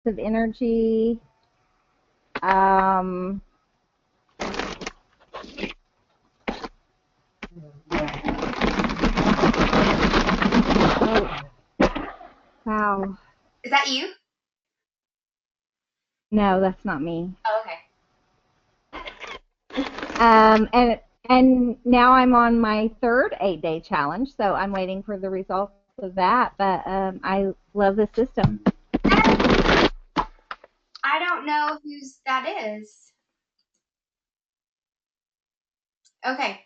of energy. Wow. Is that you? No, that's not me. Oh, okay. And now I'm on my third 8-day challenge, so I'm waiting for the results of that. But I love the system. I don't know whose that is. Okay.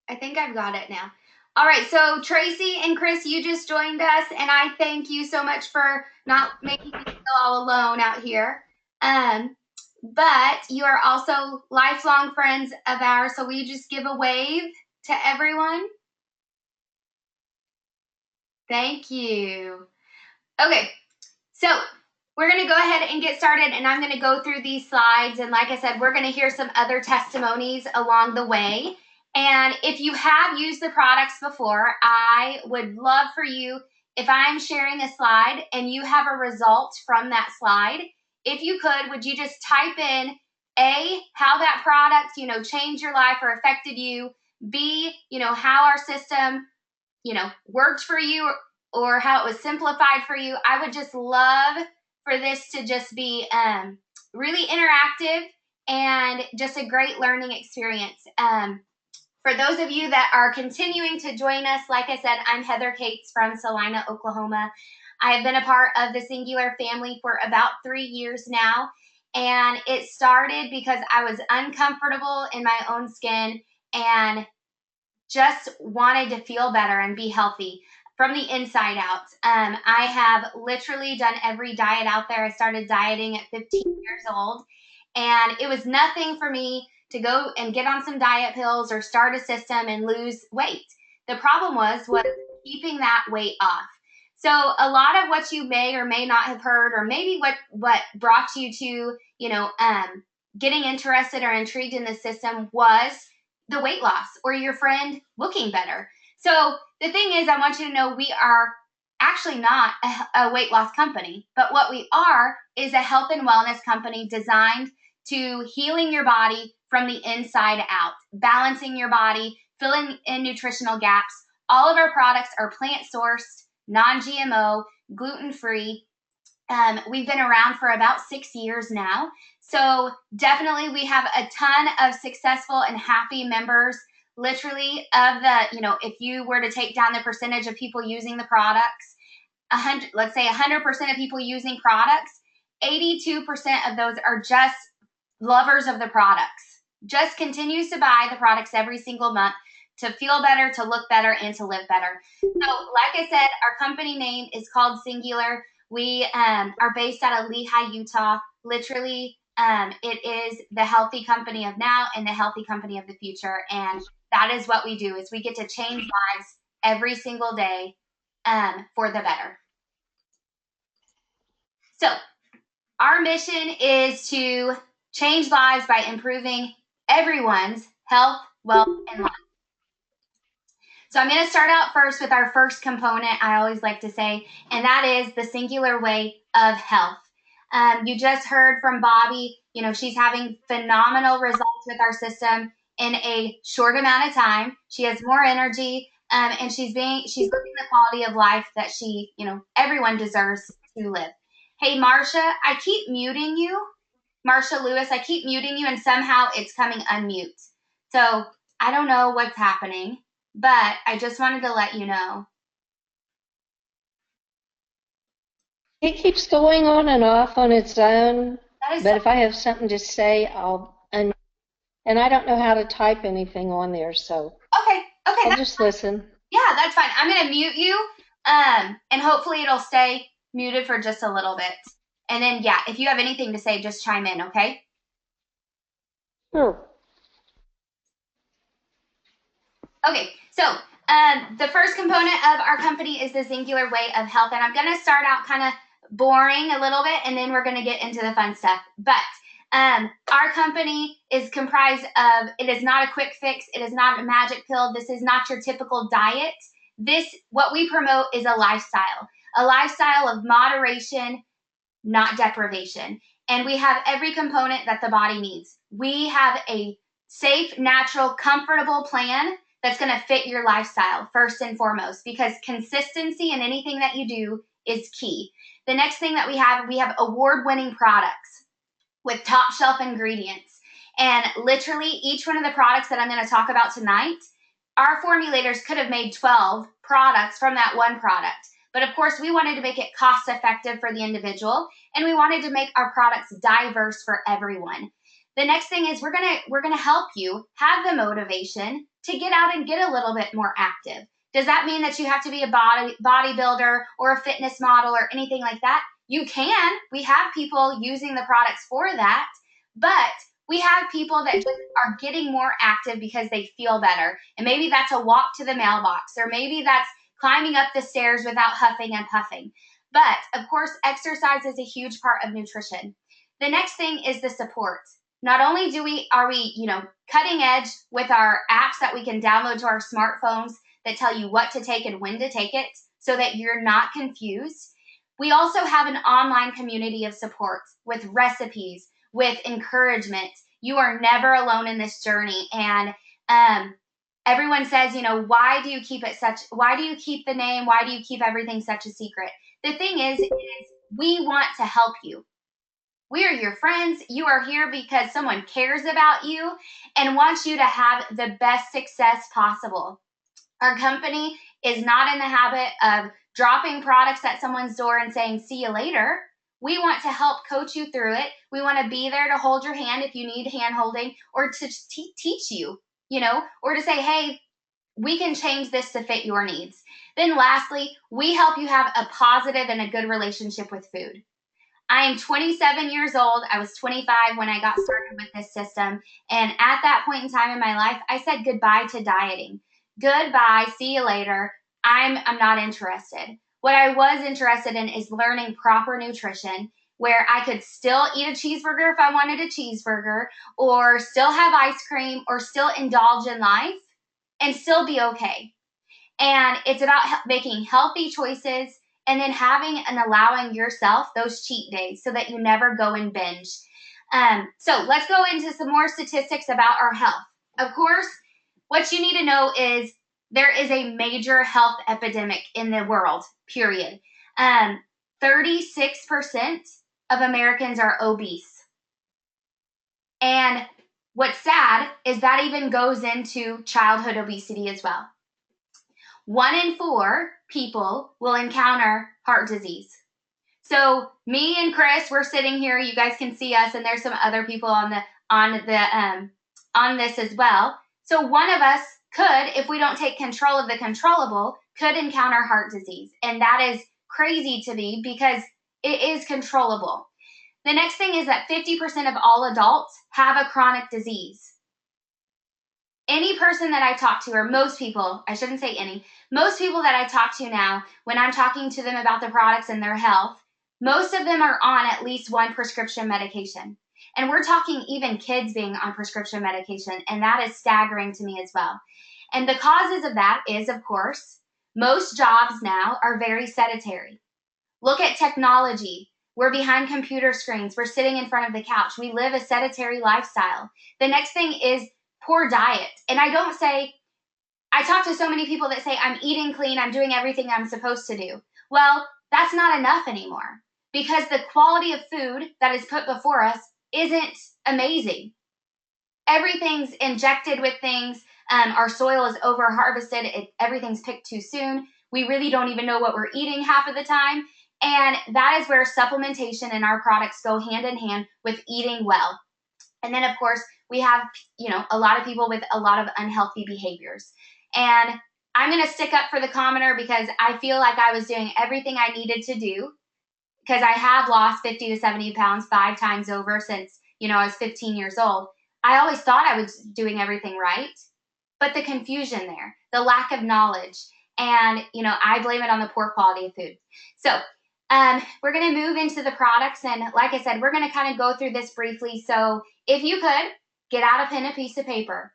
I think I've got it now. All right, so Tracy and Chris, you just joined us, and I thank you so much for not making me feel all alone out here. But you are also lifelong friends of ours, so will you just give a wave to everyone? Thank you. Okay, so we're going to go ahead and get started, and I'm going to go through these slides, and like I said, we're going to hear some other testimonies along the way. And if you have used the products before, I would love for you, if I'm sharing a slide and you have a result from that slide, if you could, would you just type in A, how that product, changed your life or affected you, B, how our system, worked for you or how it was simplified for you. I would just love for this to just be really interactive and just a great learning experience. For those of you that are continuing to join us, like I said, I'm Heather Cates from Salina, Oklahoma. I have been a part of the Singular family for about 3 years now, and it started because I was uncomfortable in my own skin and just wanted to feel better and be healthy from the inside out. I have literally done every diet out there. I started dieting at 15 years old, and it was nothing for me to go and get on some diet pills or start a system and lose weight. The problem was keeping that weight off. So a lot of what you may or may not have heard, or maybe what brought you to, getting interested or intrigued in the system was the weight loss or your friend looking better. So the thing is, I want you to know we are actually not a weight loss company, but what we are is a health and wellness company designed to healing your body from the inside out, balancing your body, filling in nutritional gaps. All of our products are plant-sourced, non-GMO, gluten-free. We've been around for about 6 years now. So definitely we have a ton of successful and happy members. Literally of the, if you were to take down the percentage of people using the products, let's say 100% of people using products, 82% of those are just lovers of the products. Just continues to buy the products every single month to feel better, to look better, and to live better. So like I said, our company name is called Singular. We are based out of Lehi, Utah. Literally, it is the healthy company of now and the healthy company of the future. And that is what we do, is we get to change lives every single day for the better. So our mission is to change lives by improving everyone's health, wealth, and life. So I'm going to start out first with our first component, I always like to say, and that is the singular way of health. You just heard from Bobby, she's having phenomenal results with our system in a short amount of time. She has more energy, and she's living the quality of life that she, everyone deserves to live. Hey, Marsha, I keep muting you. Marsha Lewis, I keep muting you, and somehow it's coming unmute. So I don't know what's happening, but I just wanted to let you know. It keeps going on and off on its own, but if I have something to say, and I don't know how to type anything on there, so okay, I'll just listen. Yeah, that's fine. I'm going to mute you, and hopefully it'll stay muted for just a little bit. And then, yeah, if you have anything to say, just chime in, okay? Sure. Okay, so the first component of our company is the singular way of health, and I'm going to start out kind of boring a little bit, and then we're going to get into the fun stuff. But our company is comprised of, it is not a quick fix, it is not a magic pill, this is not your typical diet. What we promote is a lifestyle of moderation, not deprivation. And we have every component that the body needs. We have a safe, natural, comfortable plan that's going to fit your lifestyle first and foremost, because consistency in anything that you do is key. The next thing that we have award-winning products with top shelf ingredients. And literally each one of the products that I'm going to talk about tonight, our formulators could have made 12 products from that one product. But of course, we wanted to make it cost effective for the individual, and we wanted to make our products diverse for everyone. The next thing is we're gonna help you have the motivation to get out and get a little bit more active. Does that mean that you have to be a bodybuilder or a fitness model or anything like that? You can. We have people using the products for that, but we have people that just are getting more active because they feel better. And maybe that's a walk to the mailbox, or maybe that's climbing up the stairs without huffing and puffing. But of course, exercise is a huge part of nutrition. The next thing is the support. Not only are we cutting edge with our apps that we can download to our smartphones that tell you what to take and when to take it so that you're not confused. We also have an online community of support with recipes, with encouragement. You are never alone in this journey. And everyone says, why do you keep the name? Why do you keep everything such a secret? The thing is we want to help you. We are your friends. You are here because someone cares about you and wants you to have the best success possible. Our company is not in the habit of dropping products at someone's door and saying, see you later. We want to help coach you through it. We want to be there to hold your hand if you need hand holding, or to teach you, or to say, hey, we can change this to fit your needs. Then lastly, we help you have a positive and a good relationship with food. I am 27 years old. I was 25 when I got started with this system. And at that point in time in my life, I said goodbye to dieting. Goodbye, see you later. I'm not interested. What I was interested in is learning proper nutrition, where I could still eat a cheeseburger if I wanted a cheeseburger, or still have ice cream, or still indulge in life and still be okay. And it's about making healthy choices and then having and allowing yourself those cheat days so that you never go and binge. So let's go into some more statistics about our health. Of course, what you need to know is there is a major health epidemic in the world, period. 36% of Americans are obese. And what's sad is that even goes into childhood obesity as well. 1 in 4 people will encounter heart disease. So me and Chris, we're sitting here. You guys can see us, and there's some other people on this as well. So one of us could, if we don't take control of the controllable, could encounter heart disease, and that is crazy to me because it is controllable. The next thing is that 50% of all adults have a chronic disease. Any person that I talk to, or most people, I shouldn't say any, most people that I talk to now, when I'm talking to them about the products and their health, most of them are on at least one prescription medication. And we're talking even kids being on prescription medication, and that is staggering to me as well. And the causes of that is, of course, most jobs now are very sedentary. Look at technology. We're behind computer screens. We're sitting in front of the couch. We live a sedentary lifestyle. The next thing is poor diet. And I talk to so many people that say, I'm eating clean, I'm doing everything I'm supposed to do. Well, that's not enough anymore, because the quality of food that is put before us isn't amazing. Everything's injected with things. Our soil is over harvested. Everything's picked too soon. We really don't even know what we're eating half of the time. And that is where supplementation and our products go hand in hand with eating well. And then, of course, we have, a lot of people with a lot of unhealthy behaviors. And I'm going to stick up for the commoner because I feel like I was doing everything I needed to do, because I have lost 50 to 70 pounds 5 times over since, I was 15 years old. I always thought I was doing everything right, but the confusion there, the lack of knowledge, and, I blame it on the poor quality of food. So we're going to move into the products. And like I said, we're going to kind of go through this briefly. So if you could, get out a pen and piece of paper.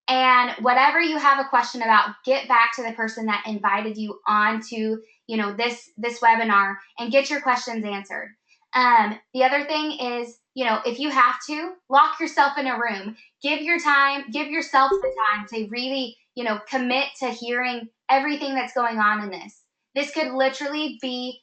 And whatever you have a question about, get back to the person that invited you onto, this webinar and get your questions answered. The other thing is, if you have to, lock yourself in a room. Give yourself the time to really, commit to hearing everything that's going on in this. This could literally be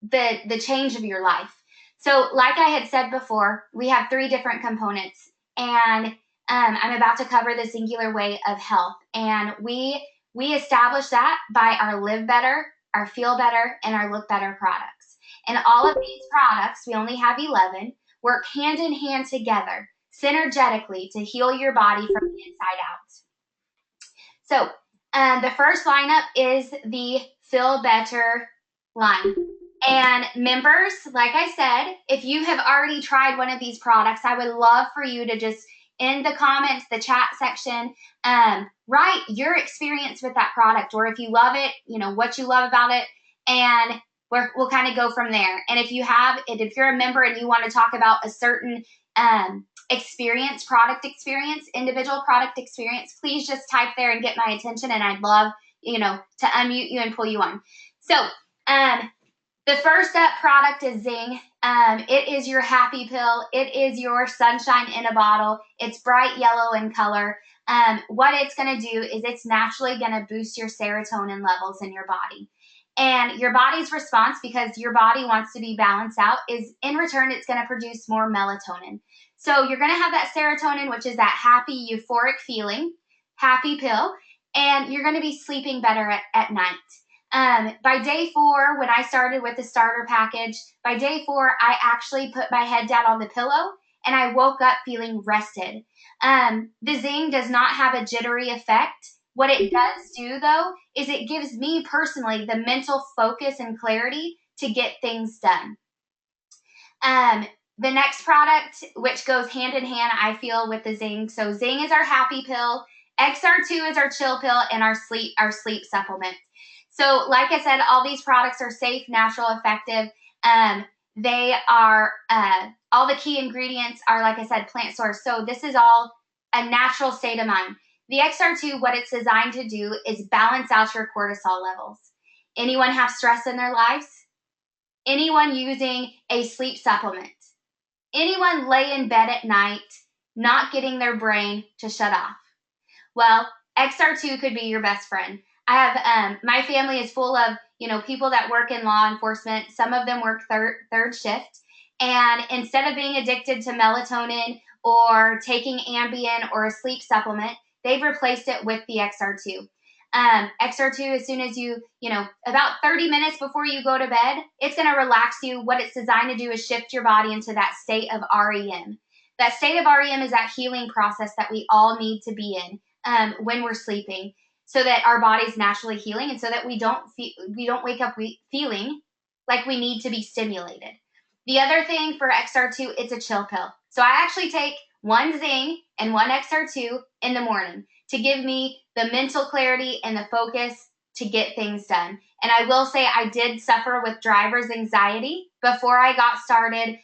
the change of your life. So like I had said before, we have 3 different components, and I'm about to cover the singular way of health. And we establish that by our Live Better, our Feel Better, and our Look Better products. And all of these products, we only have 11, work hand in hand together, synergetically, to heal your body from the inside out. So the first lineup is the Feel Better line. And members, like I said, if you have already tried one of these products, I would love for you to just, in the comments, the chat section, write your experience with that product, or if you love it, what you love about it, and we'll kind of go from there. And if you're a member and you want to talk about a certain individual product experience, please just type there and get my attention, and I'd love, to unmute you and pull you on. So, the first up product is Zing. It is your happy pill. It is your sunshine in a bottle. It's bright yellow in color. What it's going to do is it's naturally going to boost your serotonin levels in your body. And your body's response, because your body wants to be balanced out, is in return it's going to produce more melatonin. So you're going to have that serotonin, which is that happy, euphoric feeling, happy pill, and you're going to be sleeping better at night. By day 4, when I started with the starter package, by day 4, I actually put my head down on the pillow and I woke up feeling rested. The Zing does not have a jittery effect. What it does do, though, is it gives me personally the mental focus and clarity to get things done. The next product, which goes hand in hand, I feel, with the Zing. So Zing is our happy pill, XR2 is our chill pill, and our sleep supplement. So like I said, all these products are safe, natural, effective. They are, all the key ingredients are, like I said, plant source. So this is all a natural state of mind. The XR2, what it's designed to do is balance out your cortisol levels. Anyone have stress in their lives? Anyone using a sleep supplement? Anyone lay in bed at night not getting their brain to shut off? Well, XR2 could be your best friend. I have, my family is full of, people that work in law enforcement. Some of them work third shift. And instead of being addicted to melatonin or taking Ambien or a sleep supplement, they've replaced it with the XR2. XR2, as soon as you, about 30 minutes before you go to bed, it's going to relax you. What it's designed to do is shift your body into that state of REM. That state of REM is that healing process that we all need to be in when we're sleeping, so that our body's naturally healing, and so that we don't wake up feeling like we need to be stimulated. The other thing for XR2, it's a chill pill. So I actually take one Zing and one XR2 in the morning to give me the mental clarity and the focus to get things done. And I will say I did suffer with driver's anxiety before I got started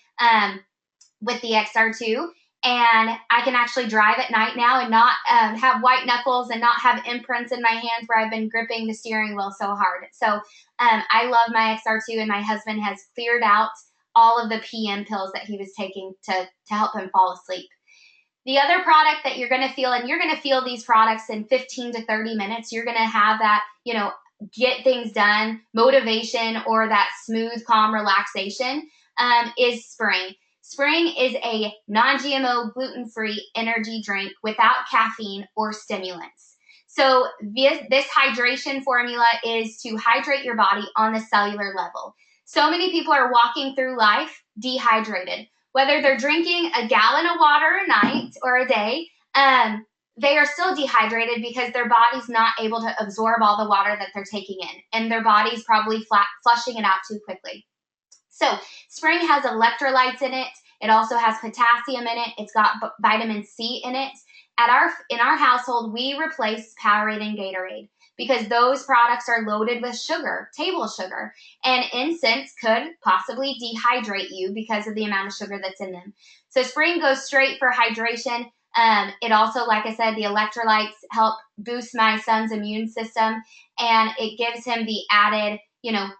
with the XR2. And I can actually drive at night now and not have white knuckles and not have imprints in my hands where I've been gripping the steering wheel so hard. So I love my XR2, and my husband has cleared out all of the PM pills that he was taking to help him fall asleep. The other product that you're going to feel, and you're going to feel these products in 15 to 30 minutes, you're going to have that, get things done, motivation, or that smooth, calm relaxation, is Spring. Spring is a non-GMO, gluten-free energy drink without caffeine or stimulants. So this hydration formula is to hydrate your body on the cellular level. So many people are walking through life dehydrated. Whether they're drinking a gallon of water a night or a day, they are still dehydrated because their body's not able to absorb all the water that they're taking in, and their body's probably flushing it out too quickly. So Spring has electrolytes in it. It also has potassium in it. It's got vitamin C in it. In our household, we replace Powerade and Gatorade because those products are loaded with sugar, table sugar, and incense could possibly dehydrate you because of the amount of sugar that's in them. So Spring goes straight for hydration. It also, like I said, the electrolytes help boost my son's immune system, and it gives him the added,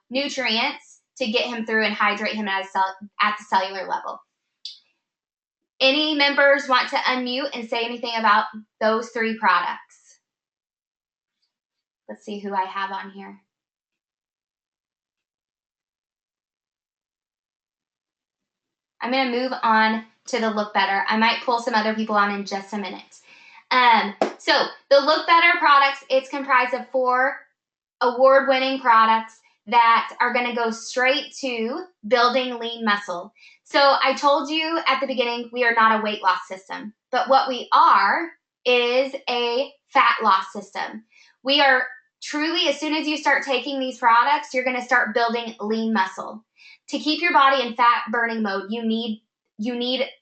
nutrients to get him through and hydrate him at the cellular level. Any members want to unmute and say anything about those 3 products? Let's see who I have on here. I'm going to move on to the Look Better. I might pull some other people on in just a minute. So the Look Better products, it's comprised of 4 award-winning products that are going to go straight to building lean muscle. So I told you at the beginning, we are not a weight loss system, but what we are is a fat loss system. We are truly, as soon as you start taking these products, you're going to start building lean muscle. To keep your body in fat burning mode, you need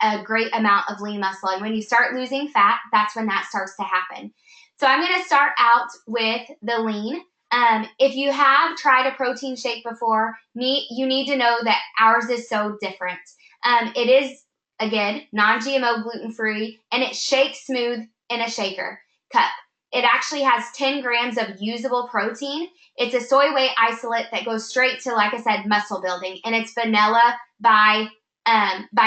a great amount of lean muscle. And when you start losing fat, that's when that starts to happen. So I'm going to start out with the lean. If you have tried a protein shake before, you need to know that ours is so different. It is, again, non-GMO, gluten-free, and it shakes smooth in a shaker cup. It actually has 10 grams of usable protein. It's a soy whey isolate that goes straight to, like I said, muscle building, and it's vanilla by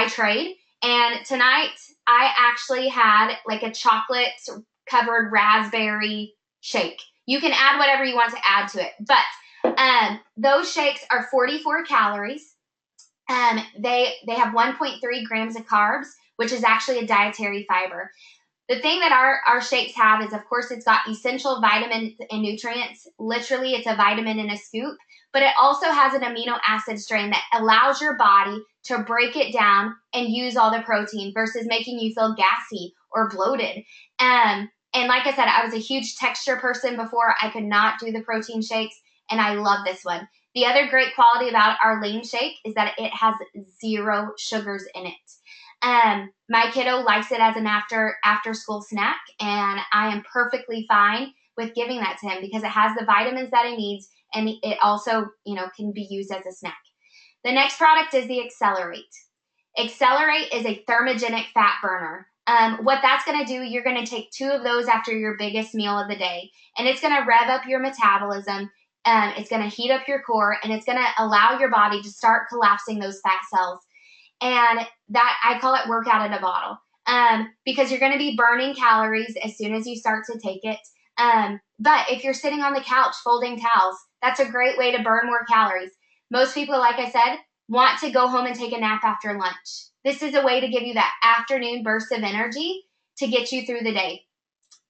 trade. And tonight, I actually had like a chocolate-covered raspberry shake. You can add whatever you want to add to it, but those shakes are 44 calories. They have 1.3 grams of carbs, which is actually a dietary fiber. The thing that our shakes have is, of course, it's got essential vitamins and nutrients. Literally, it's a vitamin in a scoop, but it also has an amino acid strain that allows your body to break it down and use all the protein versus making you feel gassy or bloated. And like I said, I was a huge texture person before. I could not do the protein shakes, and I love this one. The other great quality about our lean shake is that it has 0 sugars in it. My kiddo likes it as an after school snack, and I am perfectly fine with giving that to him because it has the vitamins that he needs, and it also, can be used as a snack. The next product is the Accelerate. Accelerate is a thermogenic fat burner. What that's going to do, you're going to take 2 of those after your biggest meal of the day, and it's going to rev up your metabolism. It's going to heat up your core, and it's going to allow your body to start collapsing those fat cells. And that, I call it workout in a bottle, because you're going to be burning calories as soon as you start to take it. But if you're sitting on the couch folding towels, that's a great way to burn more calories. Most people, like I said, want to go home and take a nap after lunch. This is a way to give you that afternoon burst of energy to get you through the day.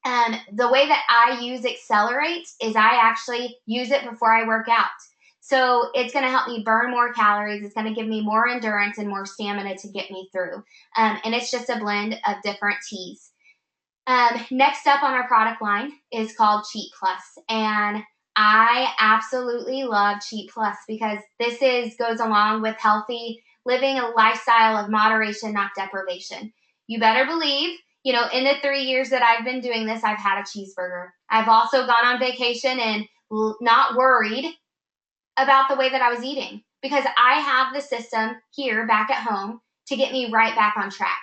The way that I use Accelerate is I actually use it before I work out. So it's going to help me burn more calories. It's going to give me more endurance and more stamina to get me through. And it's just a blend of different teas. Next up on our product line is called Cheat Plus. And I absolutely love Cheat Plus because this goes along with healthy living, a lifestyle of moderation, not deprivation. You better believe, in the 3 years that I've been doing this, I've had a cheeseburger. I've also gone on vacation and not worried about the way that I was eating because I have the system here back at home to get me right back on track.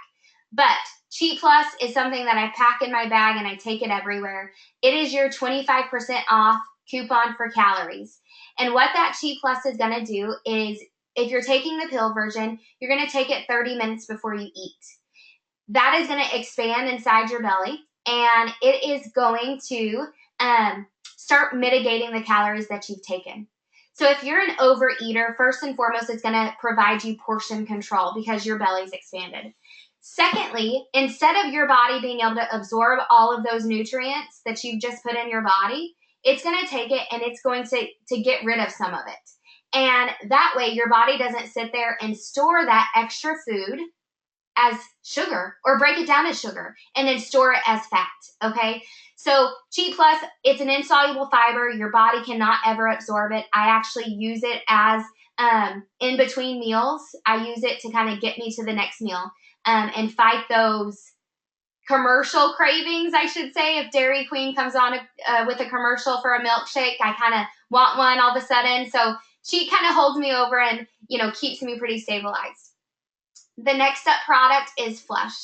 But Cheat Plus is something that I pack in my bag and I take it everywhere. It is your 25% off coupon for calories. And what that Cheat Plus is going to do is, if you're taking the pill version, you're going to take it 30 minutes before you eat. That is going to expand inside your belly, and it is going to start mitigating the calories that you've taken. So if you're an overeater, first and foremost, it's going to provide you portion control because your belly's expanded. Secondly, instead of your body being able to absorb all of those nutrients that you've just put in your body, it's going to take it and it's going to get rid of some of it. And that way your body doesn't sit there and store that extra food as sugar or break it down as sugar and then store it as fat, okay? So Cheat Plus, it's an insoluble fiber. Your body cannot ever absorb it. I actually use it as in between meals. I use it to kind of get me to the next meal and fight those commercial cravings, I should say. If Dairy Queen comes on with a commercial for a milkshake, I kind of want one all of a sudden. So Cheat kind of holds me over and, keeps me pretty stabilized. The next up product is Flush.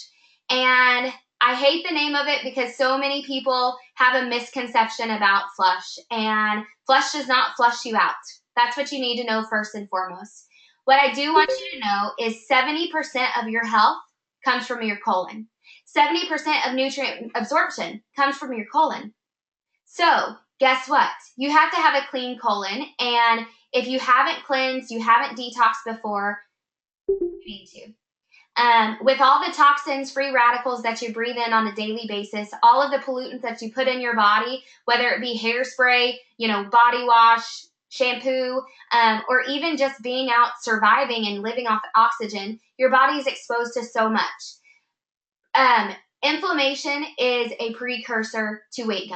And I hate the name of it because so many people have a misconception about Flush. And Flush does not flush you out. That's what you need to know first and foremost. What I do want you to know is 70% of your health comes from your colon. 70% of nutrient absorption comes from your colon. So guess what? You have to have a clean colon, and if you haven't cleansed, you haven't detoxed before, you need to. With all the toxins, free radicals that you breathe in on a daily basis, all of the pollutants that you put in your body, whether it be hairspray, body wash, shampoo, or even just being out surviving and living off oxygen, your body is exposed to so much. Inflammation is a precursor to weight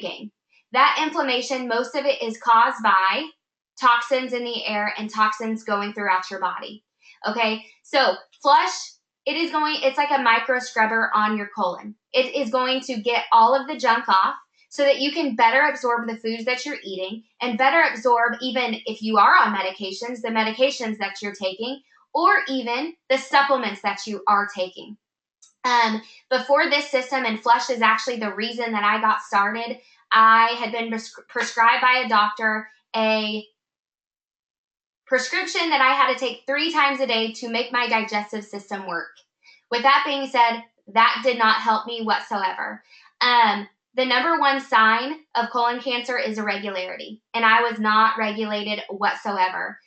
gain. That inflammation, most of it is caused by toxins in the air and toxins going throughout your body. Okay, so flush, it's like a micro scrubber on your colon. It is going to get all of the junk off so that you can better absorb the foods that you're eating and better absorb, even if you are on medications, the medications that you're taking, or even the supplements that you are taking. Before this system, and flush is actually the reason that I got started, I had been prescribed by a doctor a prescription that I had to take 3 times a day to make my digestive system work. With that being said, that did not help me whatsoever. The number one sign of colon cancer is irregularity, and I was not regulated whatsoever.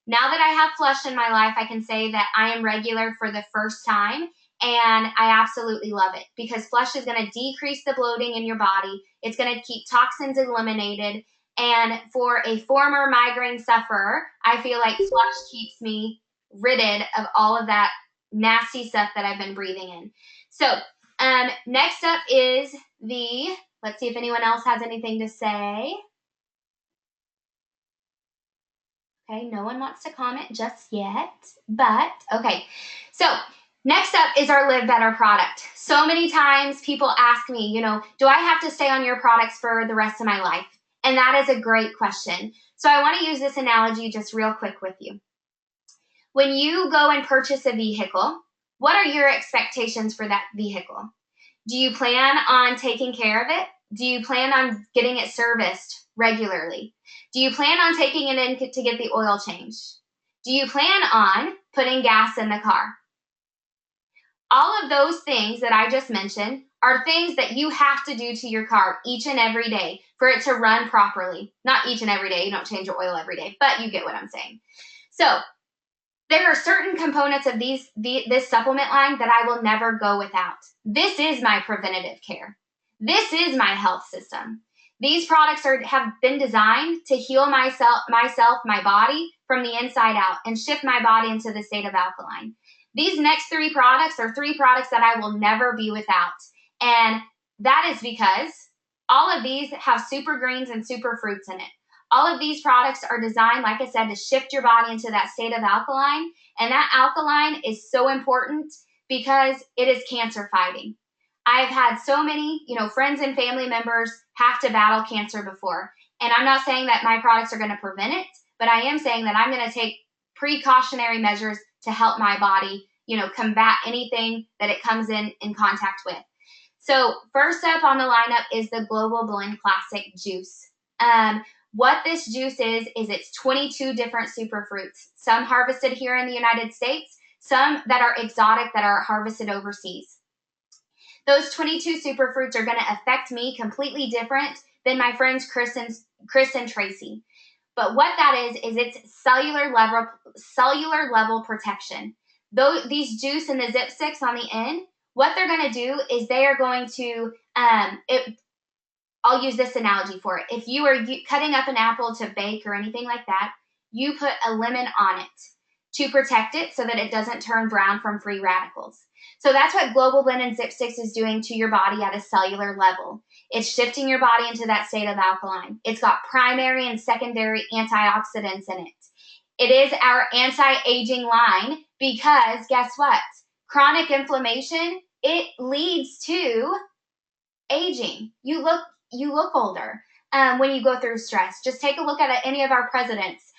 Now that I have flush in my life, I can say that I am regular for the first time, and I absolutely love it because flush is going to decrease the bloating in your body. It's going to keep toxins eliminated. And for a former migraine sufferer, I feel like flush keeps me ridded of all of that nasty stuff that I've been breathing in. So next up is let's see if anyone else has anything to say. Okay, no one wants to comment just yet, but okay. So next up is our Live Better product. So many times people ask me, do I have to stay on your products for the rest of my life? And that is a great question. So I want to use this analogy just real quick with you. When you go and purchase a vehicle, what are your expectations for that vehicle? Do you plan on taking care of it? Do you plan on getting it serviced regularly? Do you plan on taking it in to get the oil changed? Do you plan on putting gas in the car? All of those things that I just mentioned are things that you have to do to your car each and every day for it to run properly. Not each and every day. You don't change your oil every day, but you get what I'm saying. So there are certain components of this supplement line that I will never go without. This is my preventative care. This is my health system. These products have been designed to heal myself, my body from the inside out and shift my body into the state of alkaline. These next 3 products are 3 products that I will never be without. And that is because all of these have super greens and super fruits in it. All of these products are designed, like I said, to shift your body into that state of alkaline. And that alkaline is so important because it is cancer fighting. I've had so many, friends and family members have to battle cancer before. And I'm not saying that my products are going to prevent it, but I am saying that I'm going to take precautionary measures to help my body, combat anything that it comes in contact with. So first up on the lineup is the Global Blend Classic Juice. What this juice is it's 22 different superfruits, some harvested here in the United States, some that are exotic that are harvested overseas. Those 22 superfruits are going to affect me completely different than my friends Chris and Tracy. But what that is it's cellular level protection. Though these juice and the zip sticks on the end, what they're going to do is they are going to I'll use this analogy for it. If you are cutting up an apple to bake or anything like that, you put a lemon on it to protect it so that it doesn't turn brown from free radicals. So that's what Global Blend and Zip Sticks is doing to your body at a cellular level. It's shifting your body into that state of alkaline. It's got primary and secondary antioxidants in it. It is our anti-aging line because guess what? Chronic inflammation, it leads to aging. You look older when you go through stress. Just take a look at any of our presidents,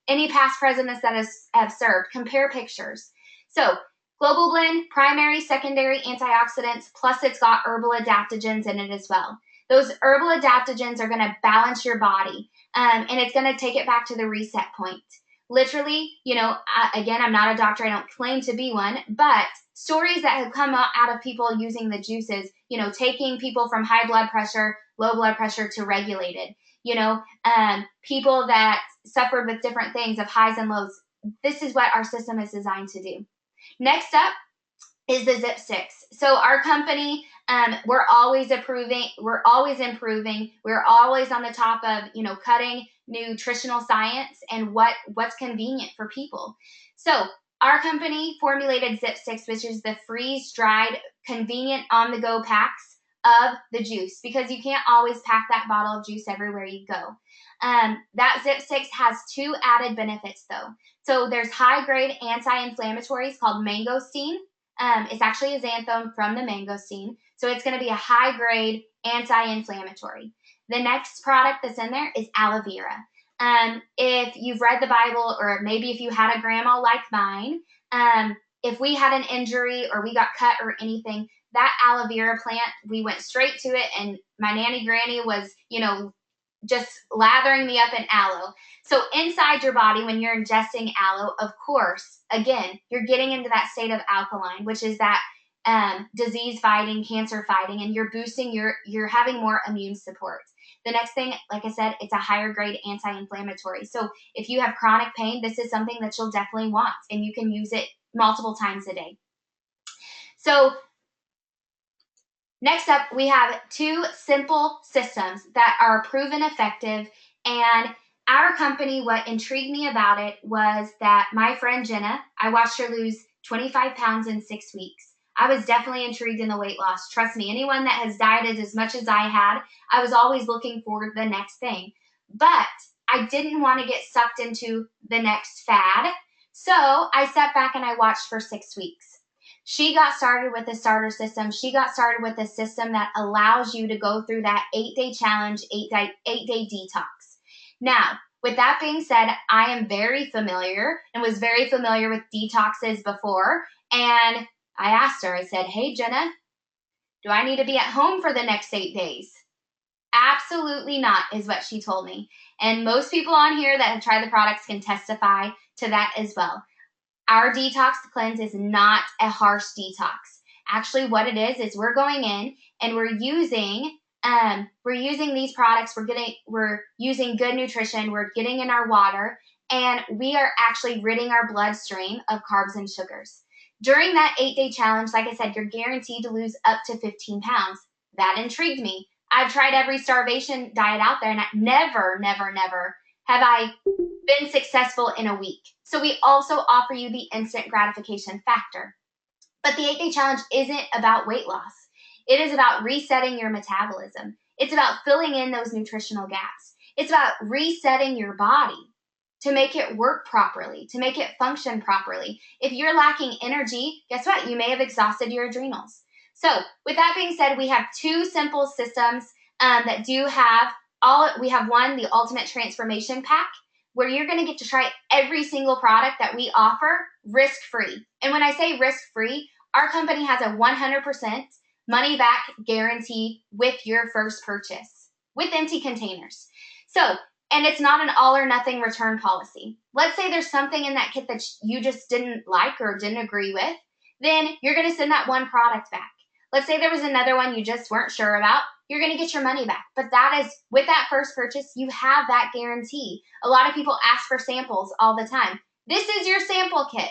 any past presidents that have served. Compare pictures. So Global Blend, primary, secondary antioxidants, plus it's got herbal adaptogens in it as well. Those herbal adaptogens are going to balance your body, and it's going to take it back to the reset point. Literally, again, I'm not a doctor. I don't claim to be one, but stories that have come out of people using the juices, taking people from high blood pressure, low blood pressure to regulated, people that suffered with different things of highs and lows. This is what our system is designed to do. Next up is the Zip 6. So our company, we're always improving. We're always on the top of, cutting nutritional science and what's convenient for people. So our company formulated Zip 6, which is the freeze-dried, convenient on-the-go packs of the juice, because you can't always pack that bottle of juice everywhere you go. That Zip 6 has 2 added benefits, though. So there's high-grade anti-inflammatories called mangosteen. It's actually a xanthone from the mangosteen, so it's going to be a high-grade anti-inflammatory. The next product that's in there is aloe vera. If you've read the Bible, or maybe if you had a grandma like mine, if we had an injury or we got cut or anything, that aloe vera plant, we went straight to it, and my nanny granny was, just lathering me up in aloe. So inside your body, when you're ingesting aloe, of course, again, you're getting into that state of alkaline, which is that disease fighting, cancer fighting, and you're boosting you're having more immune support. The next thing, like I said, it's a higher grade anti-inflammatory. So if you have chronic pain, this is something that you'll definitely want, and you can use it multiple times a day. So next up, we have 2 simple systems that are proven effective, and our company, what intrigued me about it was that my friend Jenna, I watched her lose 25 pounds in 6 weeks. I was definitely intrigued in the weight loss. Trust me, anyone that has dieted as much as I had, I was always looking for the next thing. But I didn't want to get sucked into the next fad, so I sat back and I watched for 6 weeks. She got started with the starter system. She got started with a system that allows you to go through that 8-day challenge, 8-day detox. Now, with that being said, I am very familiar and was very familiar with detoxes before. And I asked her, I said, hey, Jenna, do I need to be at home for the next 8 days? Absolutely not, is what she told me. And most people on here that have tried the products can testify to that as well. Our detox cleanse is not a harsh detox. Actually, what it is we're going in and we're using these products. We're using good nutrition. We're getting in our water, and we are actually ridding our bloodstream of carbs and sugars. During that 8-day challenge, like I said, you're guaranteed to lose up to 15 pounds. That intrigued me. I've tried every starvation diet out there, and never have I been successful in a week. So we also offer you the instant gratification factor. But the 8-day challenge isn't about weight loss. It is about resetting your metabolism. It's about filling in those nutritional gaps. It's about resetting your body to make it work properly, to make it function properly. If you're lacking energy, guess what? You may have exhausted your adrenals. So with that being said, we have 2 simple systems that do have we have one, the Ultimate Transformation Pack, where you're going to get to try every single product that we offer risk-free. And when I say risk-free, our company has a 100% money-back guarantee with your first purchase, with empty containers. So, and it's not an all-or-nothing return policy. Let's say there's something in that kit that you just didn't like or didn't agree with, then you're going to send that one product back. Let's say there was another one you just weren't sure about, you're going to get your money back. But that is, with that first purchase, you have that guarantee. A lot of people ask for samples all the time. This is your sample kit.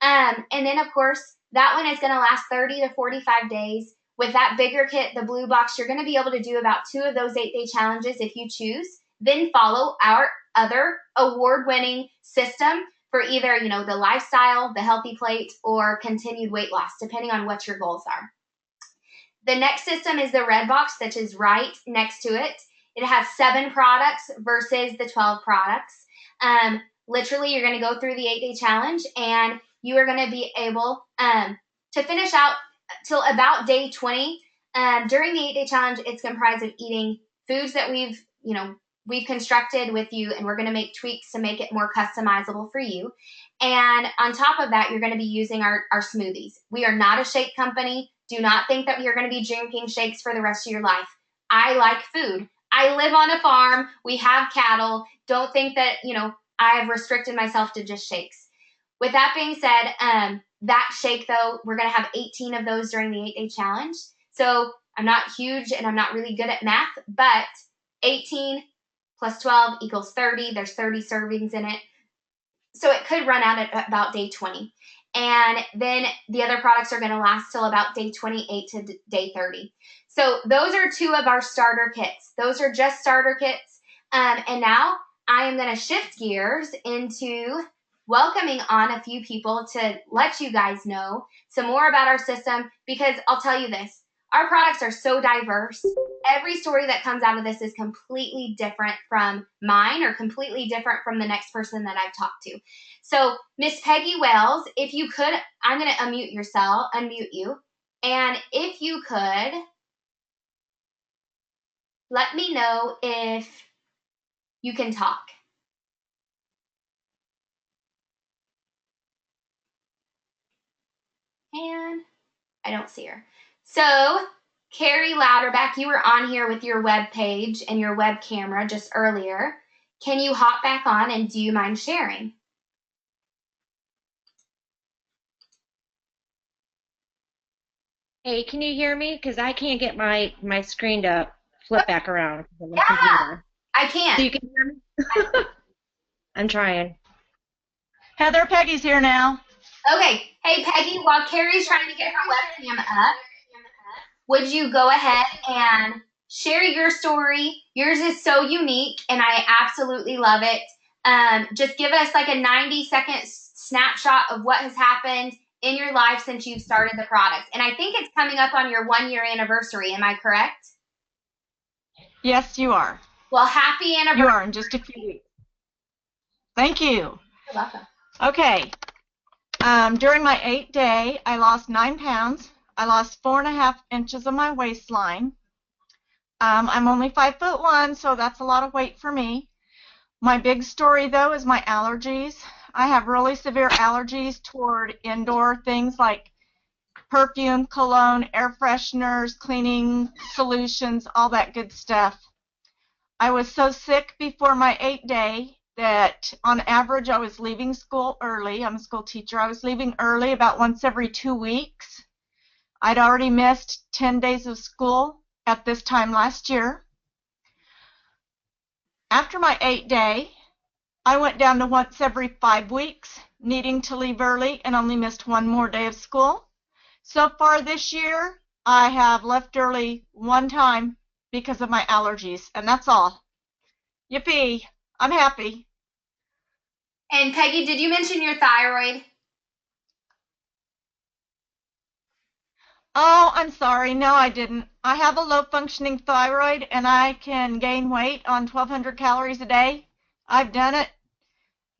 And then, of course, that one is going to last 30 to 45 days. With that bigger kit, the blue box, you're going to be able to do about 2 of those 8-day challenges if you choose. Then follow our other award-winning system for either, the lifestyle, the healthy plate, or continued weight loss, depending on what your goals are. The next system is the red box, that is right next to it. It has 7 products versus the 12 products. Literally, you're going to go through the 8-day challenge, and you are going to be able to finish out till about day 20. During the 8-day challenge, it's comprised of eating foods that we've constructed with you, and we're going to make tweaks to make it more customizable for you. And on top of that, you're going to be using our smoothies. We are not a shake company. Do not think that you're going to be drinking shakes for the rest of your life. I like food. I live on a farm. We have cattle. Don't think that, I have restricted myself to just shakes. With that being said, that shake, though, we're going to have 18 of those during the 8-day challenge. So I'm not huge and I'm not really good at math, but 18 plus 12 equals 30. There's 30 servings in it. So it could run out at about day 20. And then the other products are going to last till about day 28 to day 30. So those are 2 of our starter kits. Those are just starter kits. And now I am going to shift gears into welcoming on a few people to let you guys know some more about our system, because I'll tell you this, our products are so diverse. Every story that comes out of this is completely different from mine or completely different from the next person that I've talked to. So Miss Peggy Wells, if you could, I'm going to unmute you. And if you could, let me know if you can talk. And I don't see her. So Carrie Louderback, you were on here with your web page and your web camera just earlier. Can you hop back on, and do you mind sharing? Hey, can you hear me? Because I can't get my screen to flip back around on the Yeah, computer. I can. So you can hear me? I'm trying. Heather, Peggy's here now. Okay. Hey, Peggy, while Carrie's trying to get her webcam up, would you go ahead and share your story? Yours is so unique, and I absolutely love it. Just give us like a 90-second snapshot of what has happened in your life since you've started the product. And I think it's coming up on your 1-year anniversary. Am I correct? Yes, you are. Well, happy anniversary. You are in just a few weeks. Thank you. You're welcome. Okay. During my 8-day, I lost 9 pounds. I lost 4.5 inches of my waistline. I'm only 5'1", so that's a lot of weight for me. My big story, though, is my allergies. I have really severe allergies toward indoor things like perfume, cologne, air fresheners, cleaning solutions, all that good stuff. I was so sick before my 8-day that on average I was leaving school early. I'm a school teacher. I was leaving early about once every 2 weeks. I'd already missed 10 days of school at this time last year. After my 8-day, I went down to once every 5 weeks, needing to leave early, and only missed 1 more day of school. So far this year, I have left early 1 time because of my allergies, and that's all. Yippee! I'm happy. And Peggy, did you mention your thyroid? Oh, I'm sorry. No, I didn't. I have a low-functioning thyroid, and I can gain weight on 1,200 calories a day. I've done it.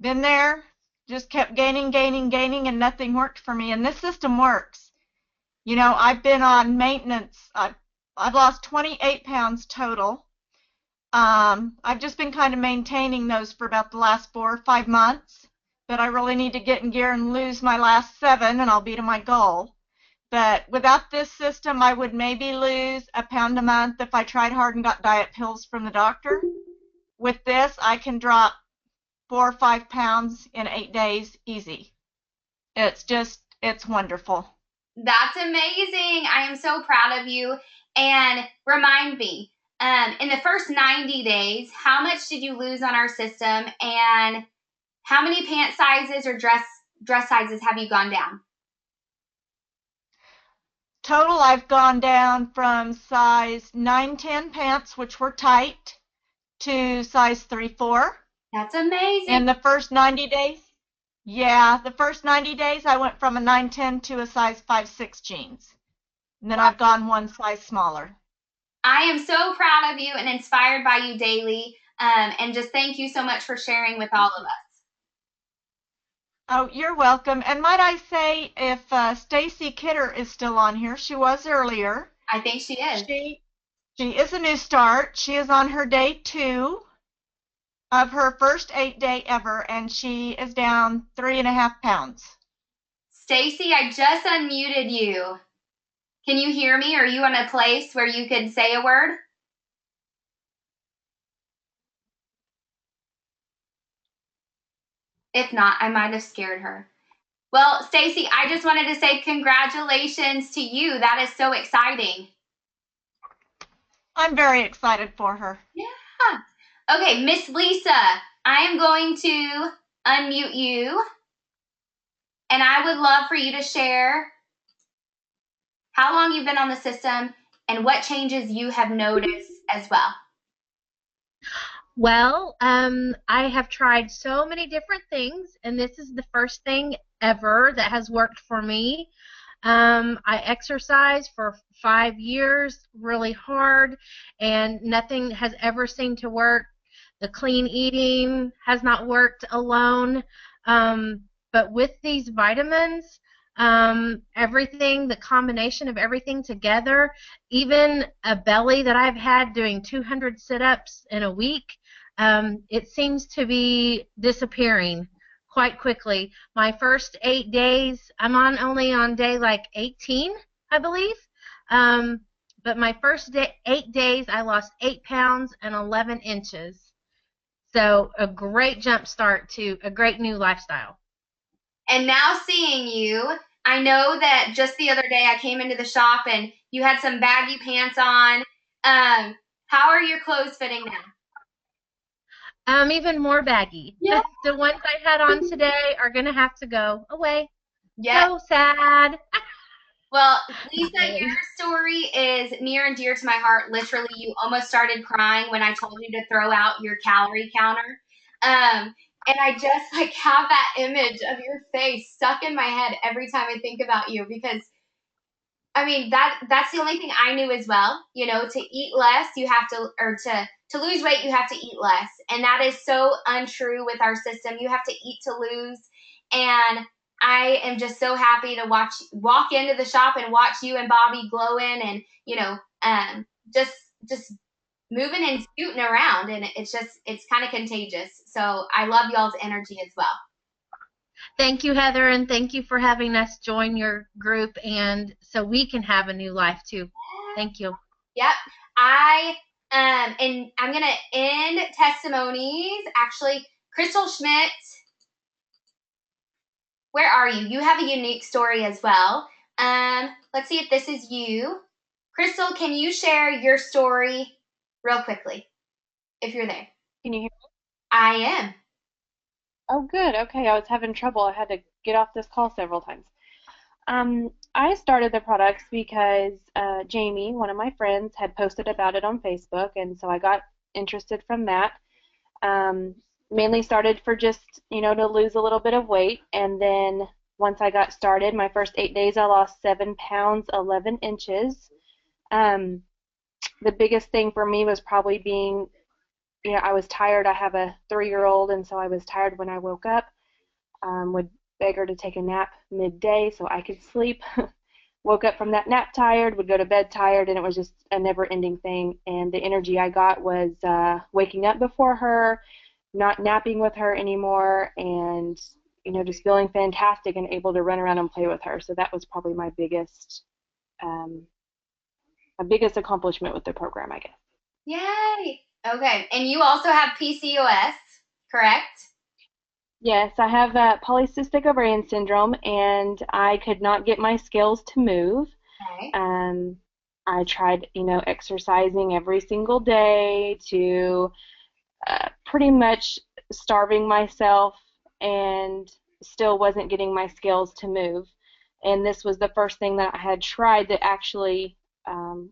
Been there. Just kept gaining, and nothing worked for me. And this system works. You know, I've been on maintenance. I've lost 28 pounds total. I've just been kind of maintaining those for about the last 4 or 5 months. But I really need to get in gear and lose my last 7, and I'll be to my goal. But without this system, I would maybe lose 1 pound a month if I tried hard and got diet pills from the doctor. With this, I can drop 4 or 5 pounds in 8 days easy. It's wonderful. That's amazing. I am so proud of you. And remind me, in the first 90 days, how much did you lose on our system, and how many pant sizes or dress sizes have you gone down? Total, I've gone down from size 9-10 pants, which were tight, to size 3-4. That's amazing. In the first 90 days, the first 90 days I went from a 9-10 to a size 5-6 jeans. And then I've gone 1 size smaller. I am so proud of you and inspired by you daily. And just thank you so much for sharing with all of us. Oh, you're welcome. And might I say, if Stacy Kidder is still on here, she was earlier. I think she is. She is a new start. She is on her day 2 of her first 8-day ever, and she is down 3.5 pounds. Stacy, I just unmuted you. Can you hear me? Are you in a place where you could say a word? If not, I might have scared her. Well, Stacy, I just wanted to say congratulations to you. That is so exciting. I'm very excited for her. Yeah. Okay, Miss Lisa, I am going to unmute you, and I would love for you to share how long you've been on the system and what changes you have noticed as well. Well, I have tried so many different things, and this is the first thing ever that has worked for me. I exercised for 5 years really hard, and nothing has ever seemed to work. The clean eating has not worked alone. But with these vitamins, everything, the combination of everything together, even a belly that I've had doing 200 sit-ups in a week, it seems to be disappearing quite quickly. My first 8 days, I'm only on day like 18, I believe. But my first 8 days, I lost 8 pounds and 11 inches. So a great jump start to a great new lifestyle. And now seeing you, I know that just the other day I came into the shop and you had some baggy pants on. How are your clothes fitting now? Even more baggy. Yeah. The ones I had on today are going to have to go away. Yeah. So sad. Well, Lisa, your story is near and dear to my heart. Literally, you almost started crying when I told you to throw out your calorie counter. And I just like have that image of your face stuck in my head every time I think about you, because I mean that's the only thing I knew as well. You know, to eat less, you have to, or to lose weight, you have to eat less, and that is so untrue with our system. You have to eat to lose, and I am just so happy to walk into the shop and watch you and Bobby glowing, and just moving and scooting around, and it's kind of contagious. So I love y'all's energy as well. Thank you, Heather, and thank you for having us join your group, and so we can have a new life too. Thank you. Yep. And I'm gonna end testimonies. Actually, Crystal Schmidt, where are you? You have a unique story as well. Let's see if this is you. Crystal, can you share your story real quickly, if you're there? Can you hear me? I am. Oh, good. Okay, I was having trouble. I had to get off this call several times. I started the products because Jamie, one of my friends, had posted about it on Facebook, and so I got interested from that. Mainly started for just, to lose a little bit of weight, and then once I got started, my first 8 days, I lost 7 pounds, 11 inches. The biggest thing for me was probably being, I was tired. I have a 3-year-old, and so I was tired when I woke up. Would beg her to take a nap midday so I could sleep. Woke up from that nap tired, would go to bed tired, and it was just a never-ending thing. And the energy I got was waking up before her, not napping with her anymore, and just feeling fantastic and able to run around and play with her. So that was probably my biggest accomplishment with the program, I guess. Yay! Okay, and you also have PCOS, correct? Yes, I have polycystic ovarian syndrome, and I could not get my scales to move. Okay. I tried, exercising every single day to pretty much starving myself, and still wasn't getting my scales to move. And this was the first thing that I had tried that actually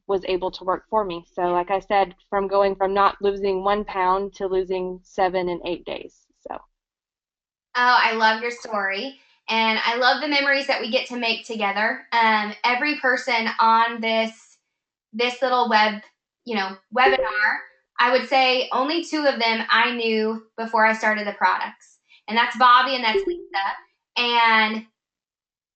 was able to work for me. So like I said, from going from not losing 1 pound to losing 7 in 8 days. So. Oh, I love your story, and I love the memories that we get to make together. Every person on this little webinar, I would say only 2 of them I knew before I started the products, and that's Bobby and that's Lisa. And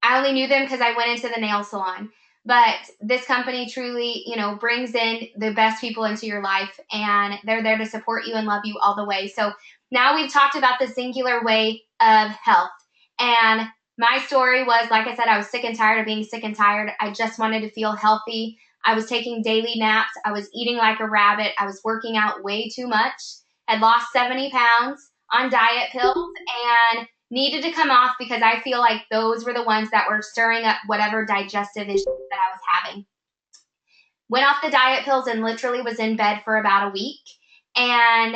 I only knew them because I went into the nail salon. But this company truly, brings in the best people into your life, and they're there to support you and love you all the way. So now we've talked about the singular way of health. And my story was, like I said, I was sick and tired of being sick and tired. I just wanted to feel healthy. I was taking daily naps. I was eating like a rabbit. I was working out way too much. Had lost 70 pounds on diet pills, and needed to come off because I feel like those were the ones that were stirring up whatever digestive issues that I was having. Went off the diet pills and literally was in bed for about a week. And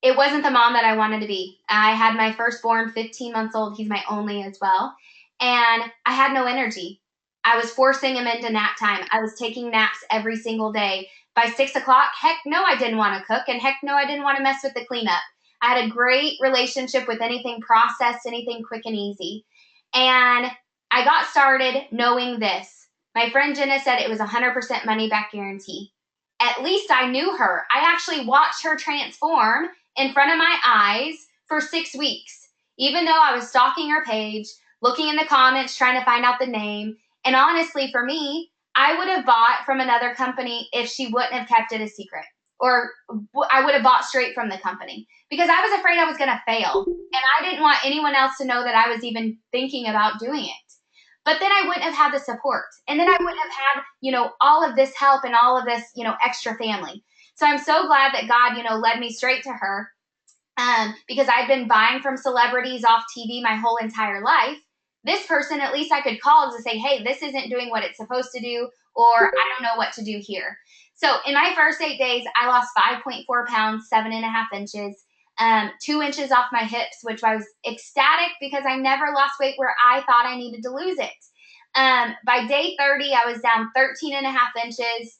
it wasn't the mom that I wanted to be. I had my firstborn, 15 months old. He's my only as well. And I had no energy. I was forcing him into nap time. I was taking naps every single day. By 6 o'clock, heck no, I didn't want to cook. And heck no, I didn't want to mess with the cleanup. I had a great relationship with anything processed, anything quick and easy. And I got started knowing this. My friend Jenna said it was 100% money back guarantee. At least I knew her. I actually watched her transform in front of my eyes for 6 weeks, even though I was stalking her page, looking in the comments, trying to find out the name. And honestly, for me, I would have bought from another company if she wouldn't have kept it a secret. Or I would have bought straight from the company because I was afraid I was going to fail. And I didn't want anyone else to know that I was even thinking about doing it. But then I wouldn't have had the support. And then I wouldn't have had, all of this help and all of this, extra family. So I'm so glad that God, led me straight to her because I'd been buying from celebrities off TV my whole entire life. This person, at least I could call to say, hey, this isn't doing what it's supposed to do, or I don't know what to do here. So in my first 8 days, I lost 5.4 pounds, 7.5 inches, 2 inches off my hips, which I was ecstatic because I never lost weight where I thought I needed to lose it. By day 30, I was down 13.5 inches,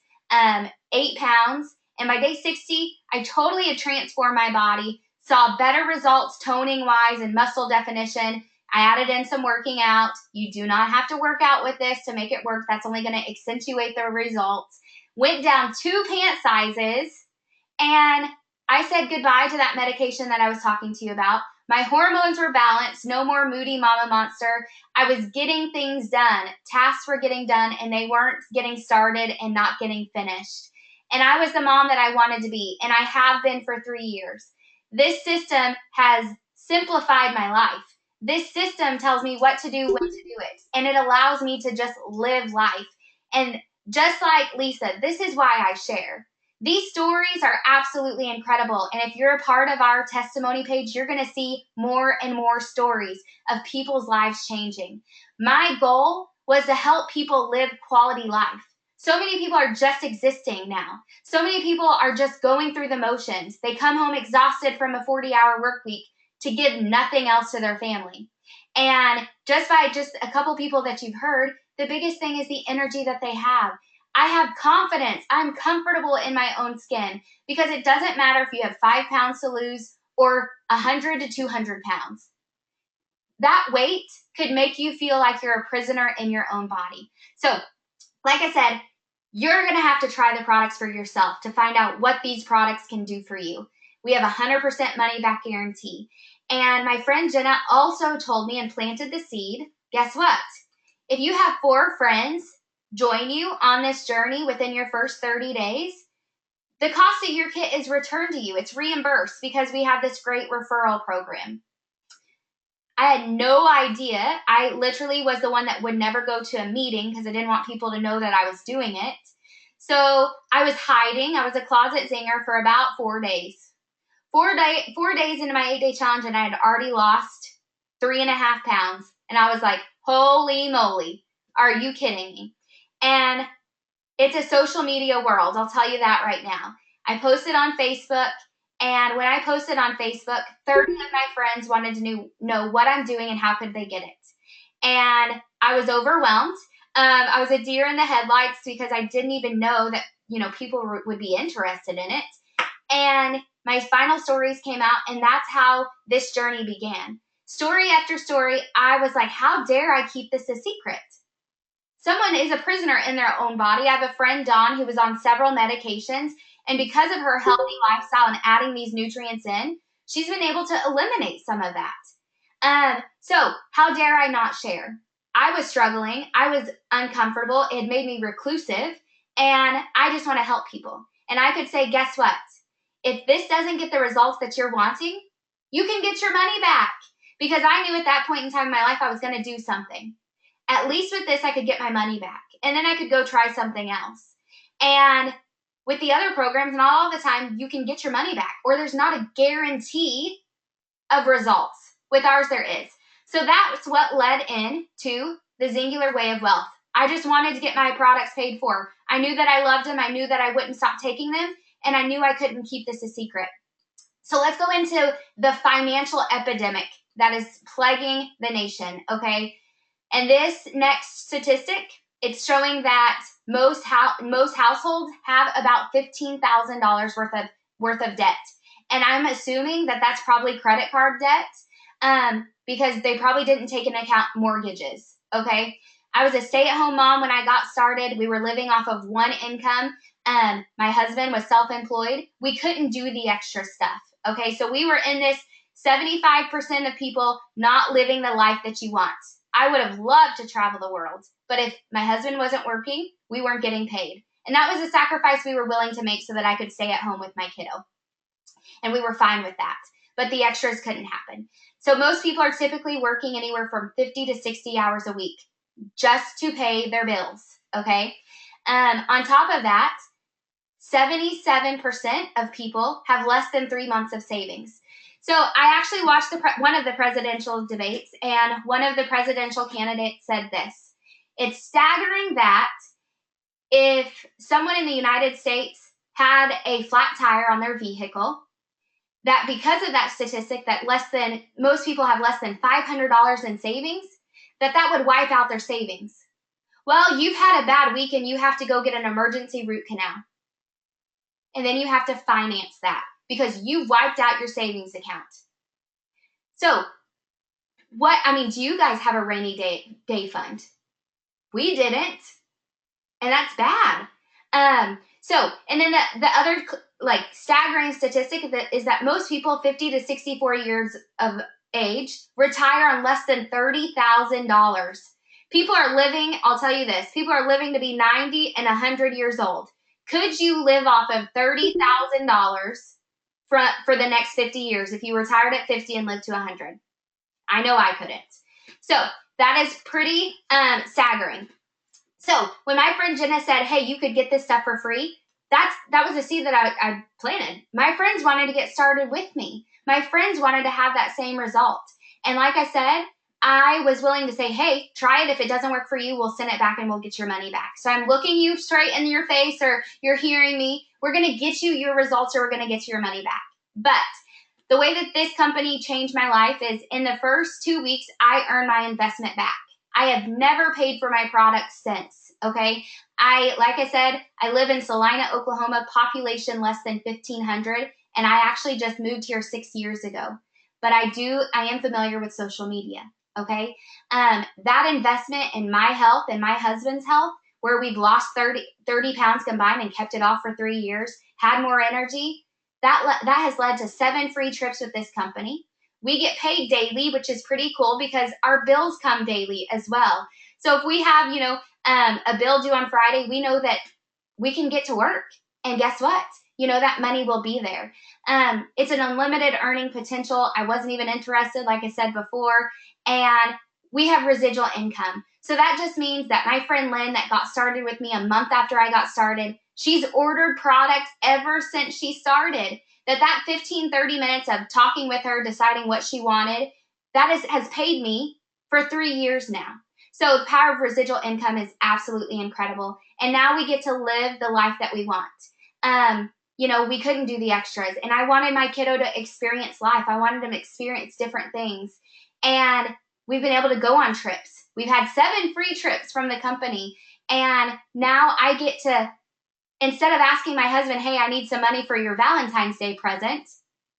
8 pounds. And by day 60, I totally had transformed my body, saw better results toning-wise and muscle definition. I added in some working out. You do not have to work out with this to make it work. That's only going to accentuate the results. Went down 2 pant sizes, and I said goodbye to that medication that I was talking to you about. My hormones were balanced, no more moody mama monster. I was getting things done. Tasks were getting done, and they weren't getting started and not getting finished. And I was the mom that I wanted to be, and I have been for 3 years. This system has simplified my life. This system tells me what to do, when to do it, and it allows me to just live life. And just like Lisa, this is why I share. These stories are absolutely incredible, and if you're a part of our testimony page, you're going to see more and more stories of people's lives changing. My goal was to help people live quality life. So many people are just existing now. So many people are just going through the motions. They come home exhausted from a 40-hour work week to give nothing else to their family. And just by just a couple people that you've heard, the biggest thing is the energy that they have. I have confidence. I'm comfortable in my own skin because it doesn't matter if you have 5 pounds to lose or 100 to 200 pounds. That weight could make you feel like you're a prisoner in your own body. So, like I said, you're going to have to try the products for yourself to find out what these products can do for you. We have 100% money back guarantee. And my friend Jenna also told me and planted the seed. Guess what? If you have 4 friends join you on this journey within your first 30 days, the cost of your kit is returned to you. It's reimbursed because we have this great referral program. I had no idea. I literally was the one that would never go to a meeting because I didn't want people to know that I was doing it. So I was hiding. I was a closet zinger for about 4 days. 4 days into my 8-day challenge, and I had already lost 3.5 pounds. And I was like, holy moly, are you kidding me? And it's a social media world. I'll tell you that right now. I posted on Facebook, and when I posted on Facebook, 30 of my friends wanted to know what I'm doing and how could they get it. And I was overwhelmed. I was a deer in the headlights because I didn't even know that, people would be interested in it. And my final stories came out, and that's how this journey began. Story after story, I was like, how dare I keep this a secret? Someone is a prisoner in their own body. I have a friend, Dawn, who was on several medications, and because of her healthy lifestyle and adding these nutrients in, she's been able to eliminate some of that. So how dare I not share? I was struggling. I was uncomfortable. It made me reclusive, and I just want to help people. And I could say, guess what? If this doesn't get the results that you're wanting, you can get your money back. Because I knew at that point in time in my life I was going to do something. At least with this, I could get my money back. And then I could go try something else. And with the other programs, not all the time, you can get your money back. Or there's not a guarantee of results. With ours, there is. So that's what led into the Singular Way of Wealth. I just wanted to get my products paid for. I knew that I loved them. I knew that I wouldn't stop taking them. And I knew I couldn't keep this a secret. So let's go into the financial epidemic that is plaguing the nation, okay? And this next statistic, it's showing that most households have about $15,000 worth of debt. And I'm assuming that that's probably credit card debt because they probably didn't take into account mortgages, okay? I was a stay-at-home mom when I got started. We were living off of one income. My husband was self-employed. We couldn't do the extra stuff, okay? So we were in this 75% of people not living the life that you want. I would have loved to travel the world, but if my husband wasn't working, we weren't getting paid. And that was a sacrifice we were willing to make so that I could stay at home with my kiddo. And we were fine with that, but the extras couldn't happen. So most people are typically working anywhere from 50 to 60 hours a week just to pay their bills, okay? On top of that, 77% of people have less than 3 months of savings. So I actually watched one of the presidential debates, and one of the presidential candidates said this. It's staggering that if someone in the United States had a flat tire on their vehicle, that because of that statistic that most people have less than $500 in savings, that would wipe out their savings. Well, you've had a bad week and you have to go get an emergency root canal. And then you have to finance that because you've wiped out your savings account. So, do you guys have a rainy day fund? We didn't. And that's bad. And then the other staggering statistic is that most people 50 to 64 years of age retire on less than $30,000. People are living, I'll tell you this, people are living to be 90 and 100 years old. Could you live off of $30,000 for the next 50 years if you retired at 50 and lived to 100? I know I couldn't. So that is pretty staggering. So when my friend Jenna said, hey, you could get this stuff for free, that was a seed that I planted. My friends wanted to get started with me. My friends wanted to have that same result. And like I said, I was willing to say, hey, try it. If it doesn't work for you, we'll send it back and we'll get your money back. So I'm looking you straight in your face, or you're hearing me. We're going to get you your results, or we're going to get you your money back. But the way that this company changed my life is in the first 2 weeks, I earned my investment back. I have never paid for my products since, okay? Like I said, I live in Salina, Oklahoma, population less than 1,500, and I actually just moved here 6 years ago. But I am familiar with social media, okay? That investment in my health and my husband's health, where we've lost 30 pounds combined and kept it off for 3 years, had more energy, that has led to 7 free trips with this company. We get paid daily, which is pretty cool because our bills come daily as well. So if we have, a bill due on Friday, we know that we can get to work. And guess what? That money will be there. It's an unlimited earning potential. I wasn't even interested, like I said before. And we have residual income. So that just means that my friend Lynn that got started with me a month after I got started, she's ordered products ever since she started. That 15, 30 minutes of talking with her, deciding what she wanted, has paid me for 3 years now. So the power of residual income is absolutely incredible. And now we get to live the life that we want. We couldn't do the extras. And I wanted my kiddo to experience life. I wanted him to experience different things. And we've been able to go on trips. We've had 7 free trips from the company. And now I get to, instead of asking my husband, hey, I need some money for your Valentine's Day present,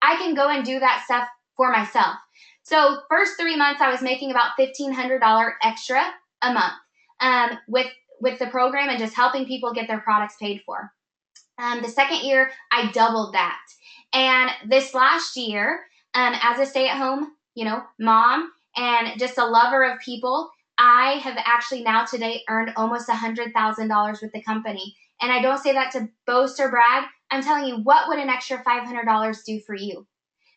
I can go and do that stuff for myself. So first 3 months, I was making about $1,500 extra a month with the program and just helping people get their products paid for. The second year, I doubled that. And this last year, as a stay-at-home, mom and just a lover of people, I have actually now today earned almost $100,000 with the company. And I don't say that to boast or brag. I'm telling you, what would an extra $500 do for you?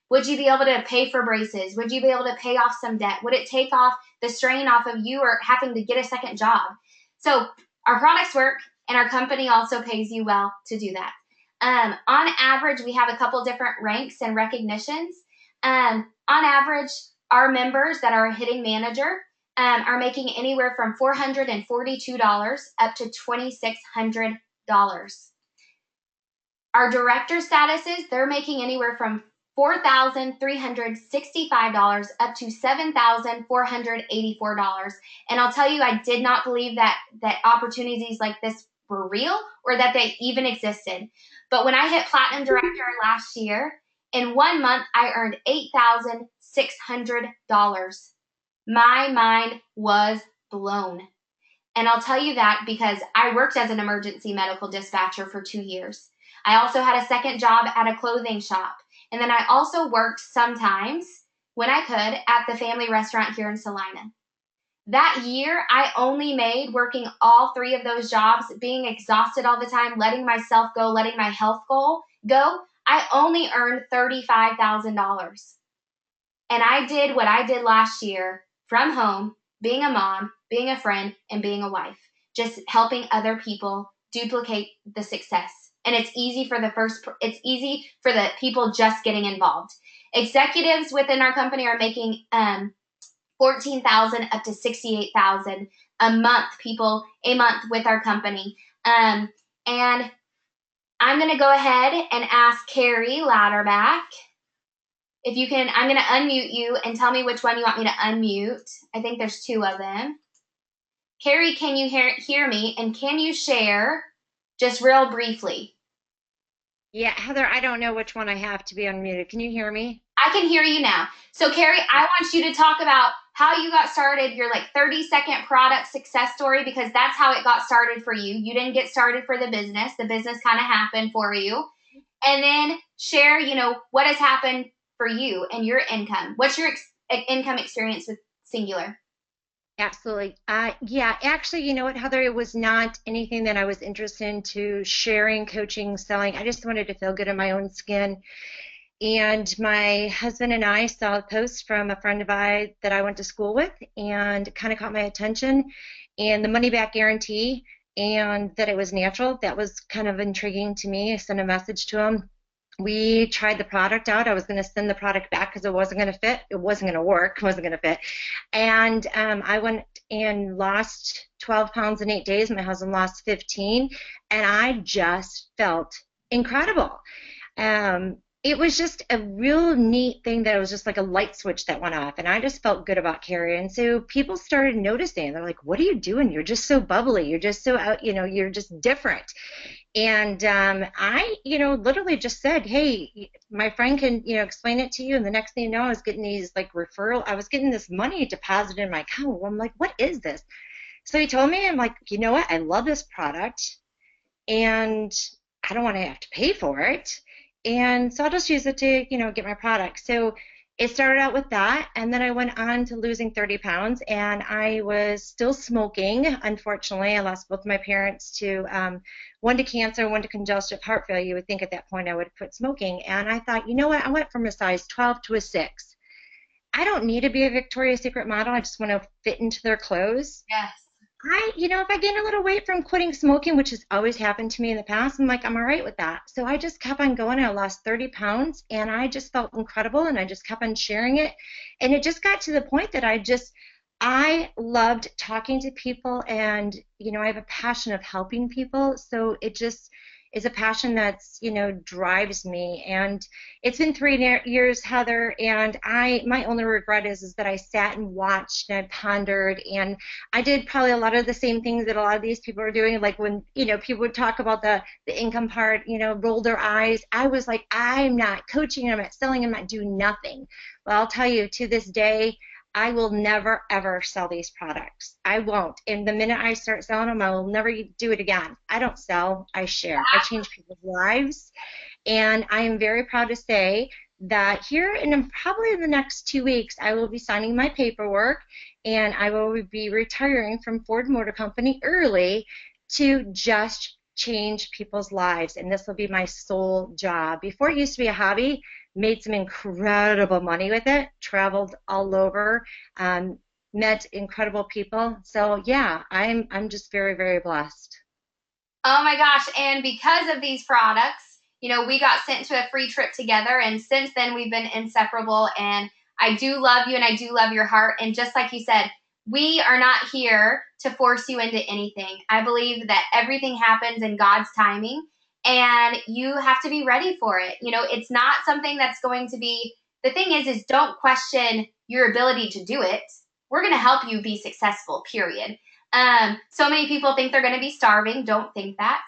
Would you be able to pay for braces? Would you be able to pay off some debt? Would it take off the strain off of you or having to get a second job? So our products work, and our company also pays you well to do that. On average, we have a couple different ranks and recognitions. On average, our members that are hitting manager are making anywhere from $442 up to $2,600. Our director statuses, they're making anywhere from $4,365 up to $7,484. And I'll tell you, I did not believe that opportunities like this were real or that they even existed. But when I hit Platinum Director last year, in 1 month, I earned $8,600. My mind was blown. And I'll tell you that because I worked as an emergency medical dispatcher for 2 years. I also had a second job at a clothing shop. And then I also worked sometimes, when I could, at the family restaurant here in Salina. That year, I only made, working all 3 of those jobs, being exhausted all the time, letting myself go, letting my health goal go, I only earned $35,000. And I did what I did last year from home, being a mom, being a friend, and being a wife, just helping other people duplicate the success. And it's easy for the people just getting involved. Executives within our company are making $14,000 up to $68,000 a month. People a month with our company, and I'm going to go ahead and ask Carrie Ladderback if you can. I'm going to unmute you and tell me which one you want me to unmute. I think there's 2 of them. Carrie, can you hear me? And can you share just real briefly? Yeah, Heather, I don't know which one I have to be unmuted. Can you hear me? I can hear you now. So, Carrie, I want you to talk about how you got started, your 30-second product success story, because that's how it got started for you. You didn't get started for the business. The business kind of happened for you. And then share, what has happened for you and your income. What's your income experience with Singular? Absolutely. Yeah, actually, you know what, Heather, it was not anything that I was interested into sharing, coaching, selling. I just wanted to feel good in my own skin. And my husband and I saw a post from a friend of mine that I went to school with, and it kind of caught my attention. And the money back guarantee, and that it was natural, that was kind of intriguing to me. I sent a message to him. We tried the product out. I was going to send the product back because it wasn't going to fit. It wasn't going to work. It wasn't going to fit. And I went and lost 12 pounds in 8 days. My husband lost 15. And I just felt incredible. It was just a real neat thing that it was just like a light switch that went off. And I just felt good about Carrie. And so people started noticing. They're like, what are you doing? You're just so bubbly. You're just so out, you're just different. And I, literally just said, hey, my friend can, explain it to you. And the next thing you know, I was getting these referral. I was getting this money deposited in my account. I'm like, what is this? So he told me, I'm like, you know what? I love this product and I don't want to have to pay for it. And so I'll just use it to, get my product. So it started out with that, and then I went on to losing 30 pounds, and I was still smoking. Unfortunately, I lost both my parents to one to cancer, one to congestive heart failure. You would think at that point I would quit smoking. And I thought, you know what? I went from a size 12 to a 6. I don't need to be a Victoria's Secret model. I just want to fit into their clothes. Yes. If I gain a little weight from quitting smoking, which has always happened to me in the past, I'm all right with that. So I just kept on going. I lost 30 pounds, and I just felt incredible, and I just kept on sharing it. And it just got to the point that I loved talking to people, and, I have a passion of helping people. So it just is a passion that's, drives me. And it's been 3 years, Heather, and my only regret is that I sat and watched and I pondered, and I did probably a lot of the same things that a lot of these people are doing. Like when, people would talk about the income part, roll their eyes. I was like, I'm not coaching, I'm not selling, I'm not doing nothing. Well, I'll tell you, to this day, I will never, ever sell these products. I won't. And the minute I start selling them, I will never do it again. I don't sell, I share. I change people's lives. And I am very proud to say that here probably in the next 2 weeks, I will be signing my paperwork, and I will be retiring from Ford Motor Company early to just change people's lives. And this will be my sole job. Before it used to be a hobby, made some incredible money with it, traveled all over, met incredible people. So yeah, I'm just very, very blessed. Oh my gosh, and because of these products, we got sent to a free trip together, and since then we've been inseparable, and I do love you and I do love your heart. And just like you said, we are not here to force you into anything. I believe that everything happens in God's timing and you have to be ready for it. You know, it's not something that's going to be, the thing is don't question your ability to do it. We're going to help you be successful, period. So many people think they're going to be starving. Don't think that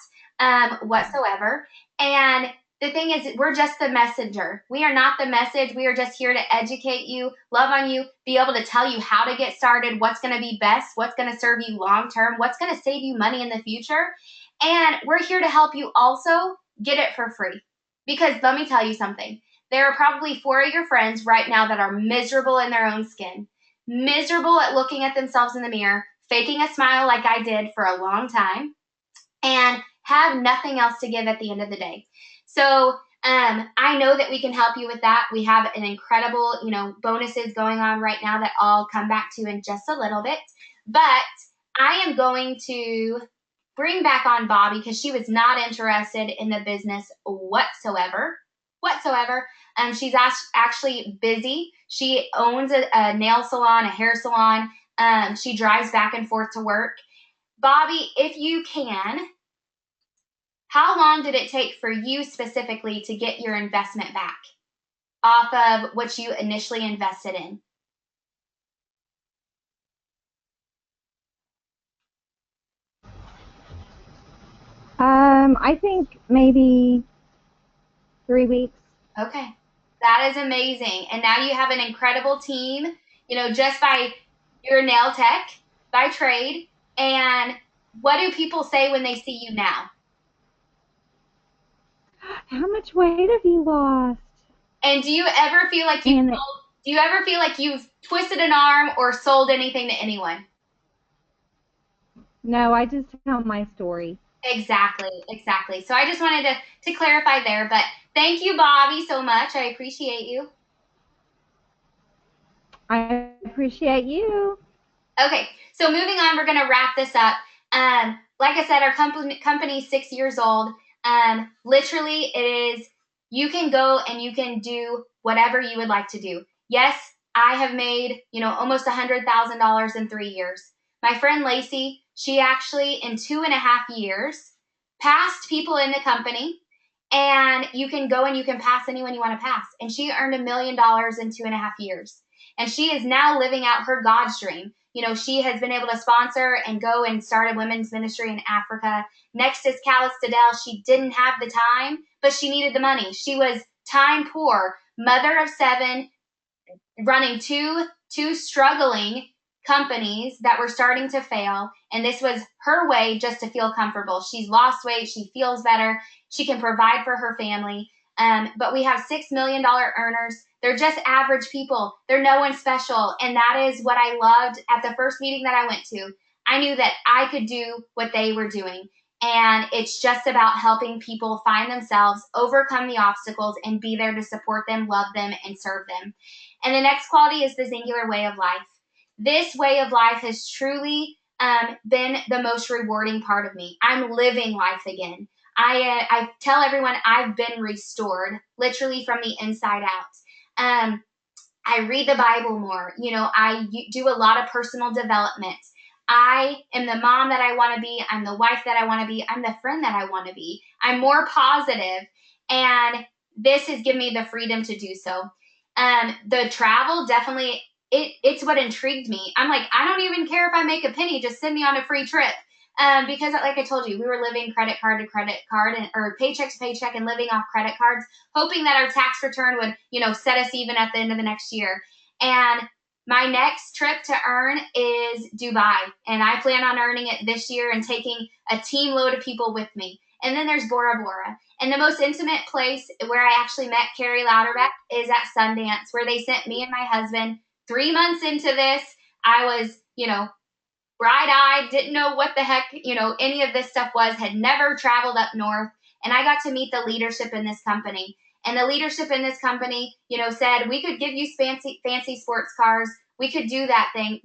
whatsoever. And the thing is, we're just the messenger. We are not the message. We are just here to educate you, love on you, be able to tell you how to get started, what's going to be best, what's going to serve you long term, what's going to save you money in the future. And we're here to help you also get it for free. Because let me tell you something. There are probably 4 of your friends right now that are miserable in their own skin, miserable at looking at themselves in the mirror, faking a smile like I did for a long time, and have nothing else to give at the end of the day. So I know that we can help you with that. We have an incredible, bonuses going on right now that I'll come back to in just a little bit. But I am going to bring back on Bobby because she was not interested in the business whatsoever. She's actually busy. She owns a nail salon, a hair salon. She drives back and forth to work. Bobby, if you can, how long did it take for you specifically to get your investment back off of what you initially invested in? I think maybe 3 weeks. Okay. That is amazing. And now you have an incredible team, just by your nail tech, by trade. And what do people say when they see you now? How much weight have you lost? And do you ever feel like you've twisted an arm or sold anything to anyone? No, I just tell my story. Exactly. So I just wanted to clarify there, but thank you, Bobby, so much. I appreciate you. I appreciate you. Okay, so moving on, we're going to wrap this up. Like I said, our company is 6 years old. Literally, it is, you can go and you can do whatever you would like to do. Yes, I have made, almost $100,000 in 3 years. My friend Lacey, she actually, in 2.5 years, passed people in the company, and you can go and you can pass anyone you want to pass. And she earned $1 million in 2.5 years. And she is now living out her God's dream. She has been able to sponsor and go and start a women's ministry in Africa. Next is Callis Stadell. She didn't have the time, but she needed the money. She was time poor, mother of 7, running two struggling companies that were starting to fail. And this was her way just to feel comfortable. She's lost weight. She feels better. She can provide for her family. But we have $6 million earners. They're just average people. They're no one special. And that is what I loved at the first meeting that I went to. I knew that I could do what they were doing. And it's just about helping people find themselves, overcome the obstacles, and be there to support them, love them, and serve them. And the next quality is the singular way of life. This way of life has truly been the most rewarding part of me. I'm living life again. I tell everyone I've been restored, literally from the inside out. I read the Bible more. I do a lot of personal development. I am the mom that I want to be. I'm the wife that I want to be. I'm the friend that I want to be. I'm more positive, and this has given me the freedom to do so. The travel definitely, it's what intrigued me. I'm like, I don't even care if I make a penny. Just send me on a free trip. Because like I told you, we were living credit card to credit card or paycheck to paycheck and living off credit cards, hoping that our tax return would, set us even at the end of the next year. And my next trip to earn is Dubai. And I plan on earning it this year and taking a team load of people with me. And then there's Bora Bora. And the most intimate place where I actually met Carrie Louderbeck is at Sundance, where they sent me and my husband 3 months into this. I was, bright-eyed, didn't know what the heck, any of this stuff was, had never traveled up north. And I got to meet the leadership in this company. And the leadership in this company, said, we could give you fancy sports cars. We could do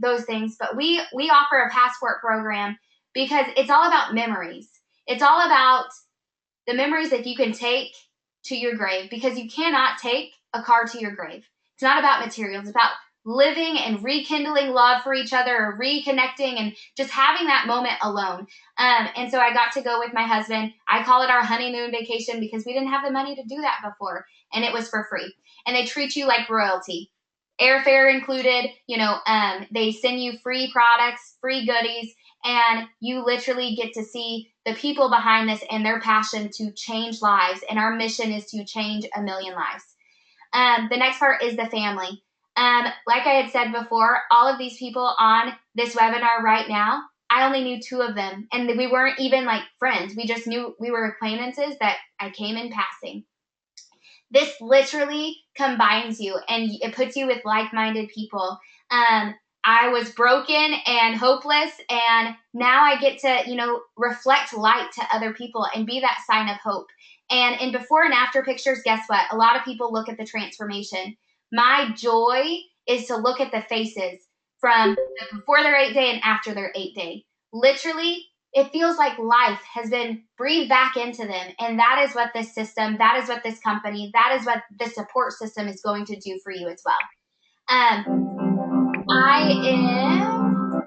those things. But we offer a passport program because it's all about memories. It's all about the memories that you can take to your grave, because you cannot take a car to your grave. It's not about materials. It's about living and rekindling love for each other, or reconnecting and just having that moment alone. And so I got to go with my husband. I call it our honeymoon vacation because we didn't have the money to do that before, and it was for free. And they treat you like royalty. Airfare included, they send you free products, free goodies, and you literally get to see the people behind this and their passion to change lives. And our mission is to change 1 million lives. The next part is the family. Like I had said before, all of these people on this webinar right now, I only knew 2 of them, and we weren't even like friends. We just knew we were acquaintances that I came in passing. This literally combines you, and it puts you with like-minded people. I was broken and hopeless, and now I get to, reflect light to other people and be that sign of hope. And in before and after pictures, guess what? A lot of people look at the transformation. My joy is to look at the faces from before their 8 day and after their 8 day. Literally, it feels like life has been breathed back into them. And that is what this system, that is what this company, that is what the support system is going to do for you as well. I am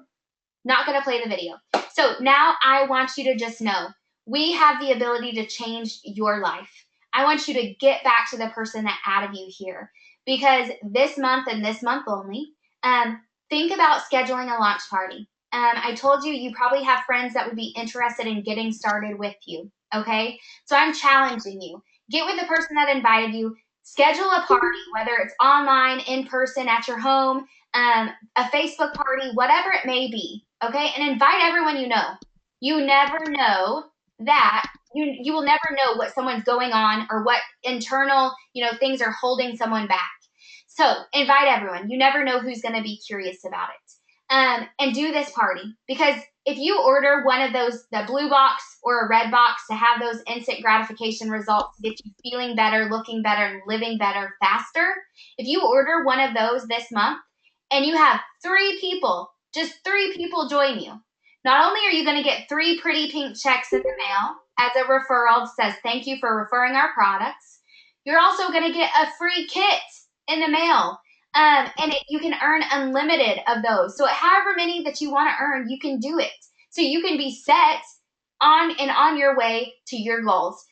not going to play the video. So now I want you to just know we have the ability to change your life. I want you to get back to the person that added you here, because this month and this month only, think about scheduling a launch party. I told you probably have friends that would be interested in getting started with you, okay? So I'm challenging you. Get with the person that invited you. Schedule a party, whether it's online, in person, at your home, a Facebook party, whatever it may be, okay? And invite everyone you know. You never know that. You will never know what someone's going on or what internal, things are holding someone back. So invite everyone. You never know who's going to be curious about it. And do this party, because if you order one of those, the blue box or a red box, to have those instant gratification results to get you feeling better, looking better, and living better faster, if you order one of those this month and you have 3 people, just 3 people join you, not only are you going to get 3 pretty pink checks in the mail as a referral that says thank you for referring our products, you're also going to get a free kit in the mail. You can earn unlimited of those. So however many that you want to earn, you can do it. So you can be set on your way to your goals.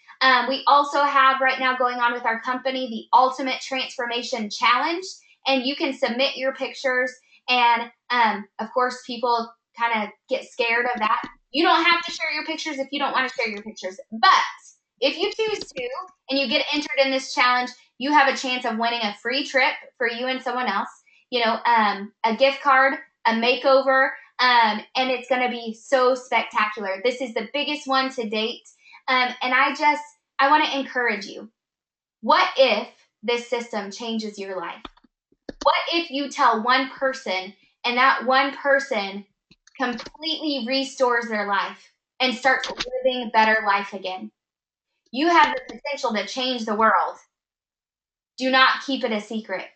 We also have right now going on with our company the Ultimate Transformation Challenge, and you can submit your pictures. And of course, people kind of get scared of that. You don't have to share your pictures if you don't want to share your pictures. But if you choose to and you get entered in this challenge, you have a chance of winning a free trip for you and someone else, a gift card, a makeover, and it's going to be so spectacular. This is the biggest one to date. And I want to encourage you. What if this system changes your life? What if you tell one person and that one person completely restores their life and starts living a better life again? You have the potential to change the world. Do not keep it a secret.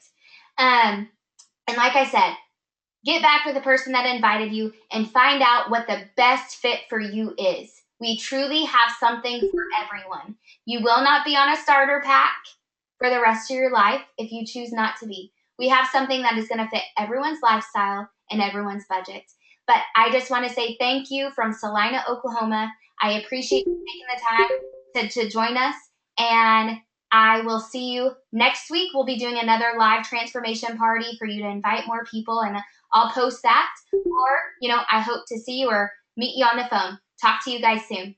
And like I said, get back with the person that invited you and find out what the best fit for you is. We truly have something for everyone. You will not be on a starter pack for the rest of your life if you choose not to be. We have something that is going to fit everyone's lifestyle and everyone's budget. But I just want to say thank you from Salina, Oklahoma. I appreciate you taking the time to join us, and I will see you next week. We'll be doing another live transformation party for you to invite more people, and I'll post that. Or, I hope to see you or meet you on the phone. Talk to you guys soon.